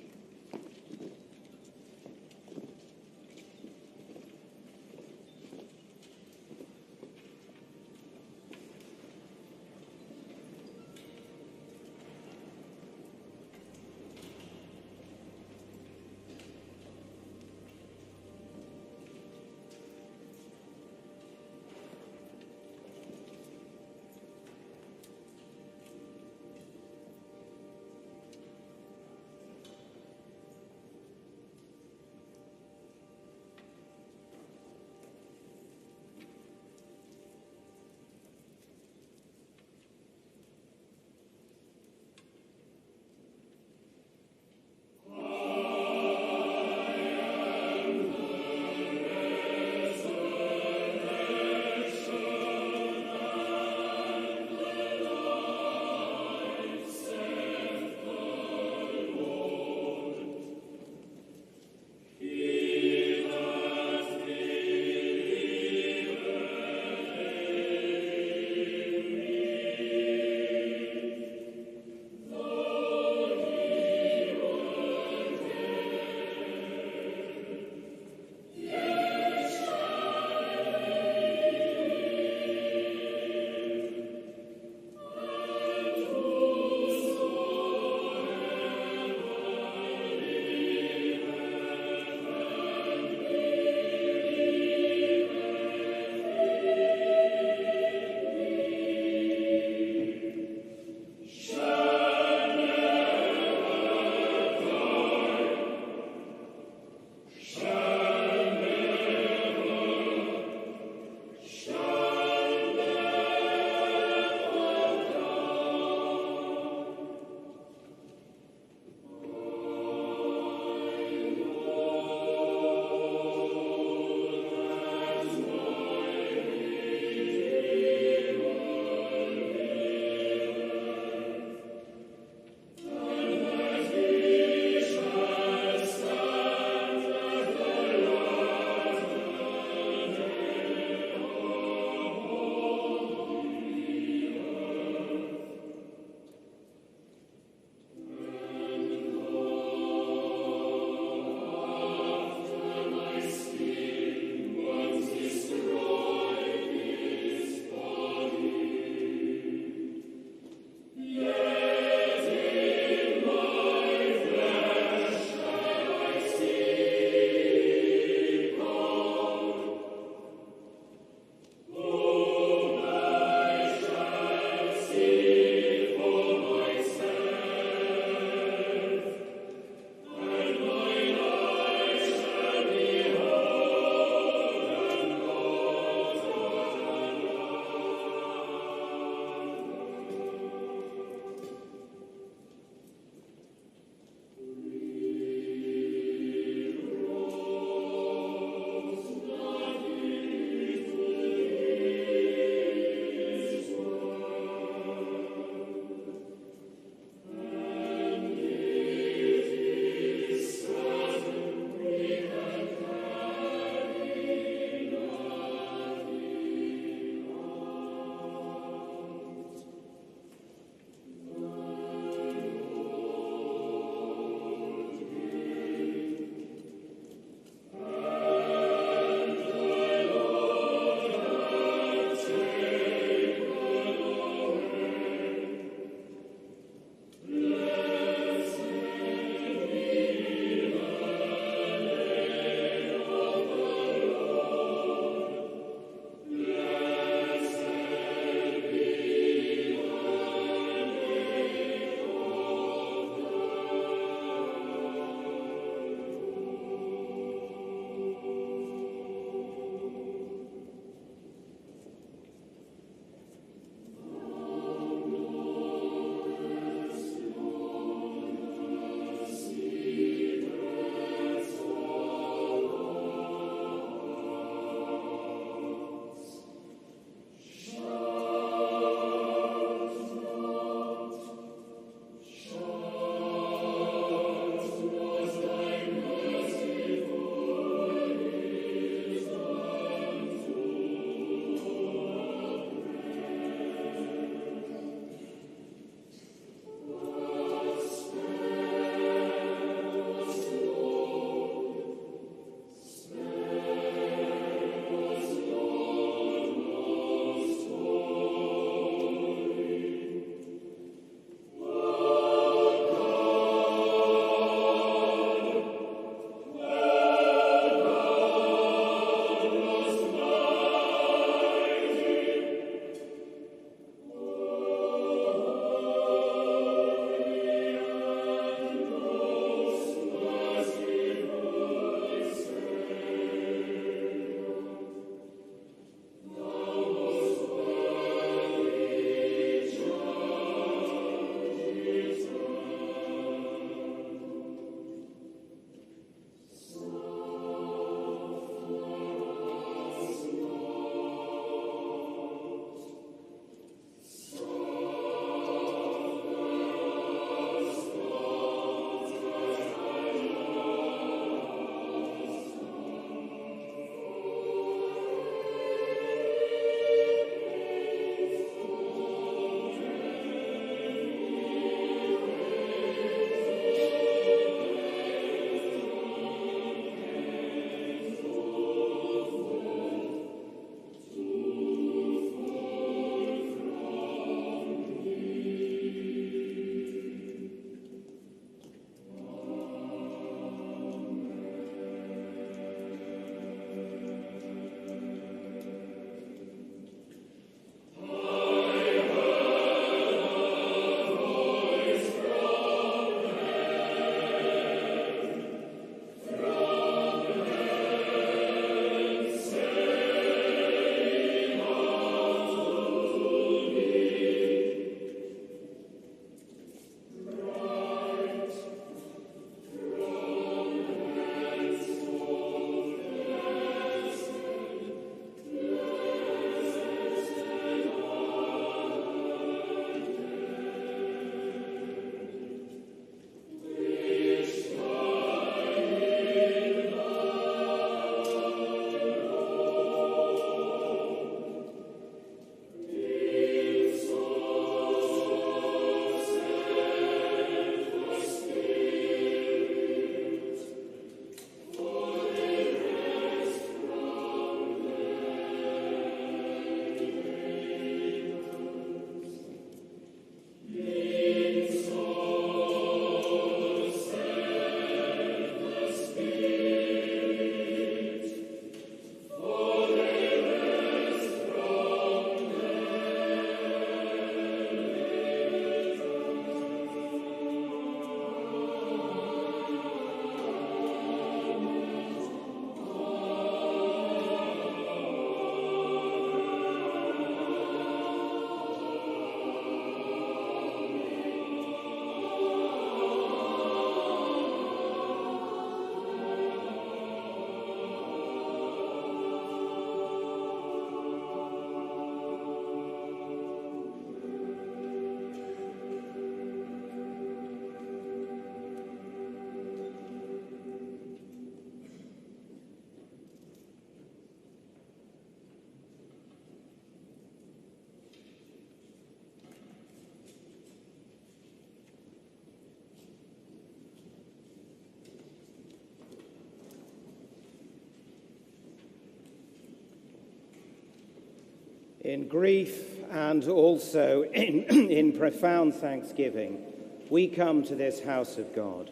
In grief and also in profound thanksgiving, we come to this house of God,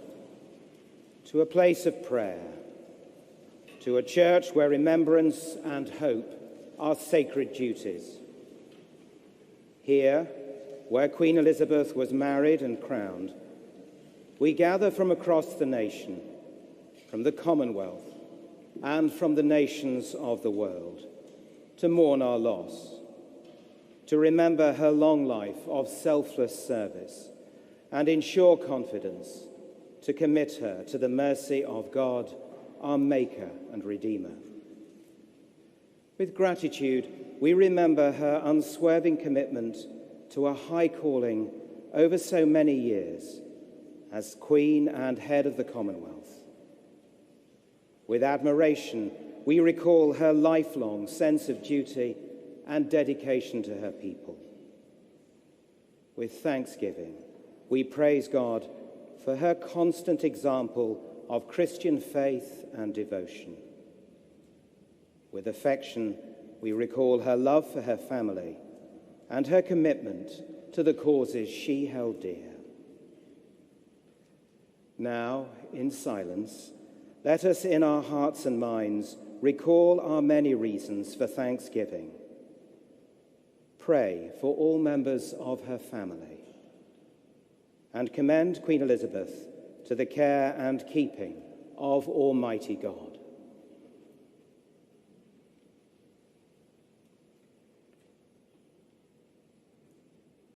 to a place of prayer, to a church where remembrance and hope are sacred duties. Here, where Queen Elizabeth was married and crowned, we gather from across the nation, from the Commonwealth, and from the nations of the world, to mourn our loss, to remember her long life of selfless service, and in sure confidence to commit her to the mercy of God, our Maker and Redeemer. With gratitude, we remember her unswerving commitment to a high calling over so many years as Queen and head of the Commonwealth. With admiration, we recall her lifelong sense of duty and dedication to her people. With thanksgiving, we praise God for her constant example of Christian faith and devotion. With affection, we recall her love for her family and her commitment to the causes she held dear. Now, in silence, let us in our hearts and minds recall our many reasons for thanksgiving. Pray for all members of her family and commend Queen Elizabeth to the care and keeping of Almighty God.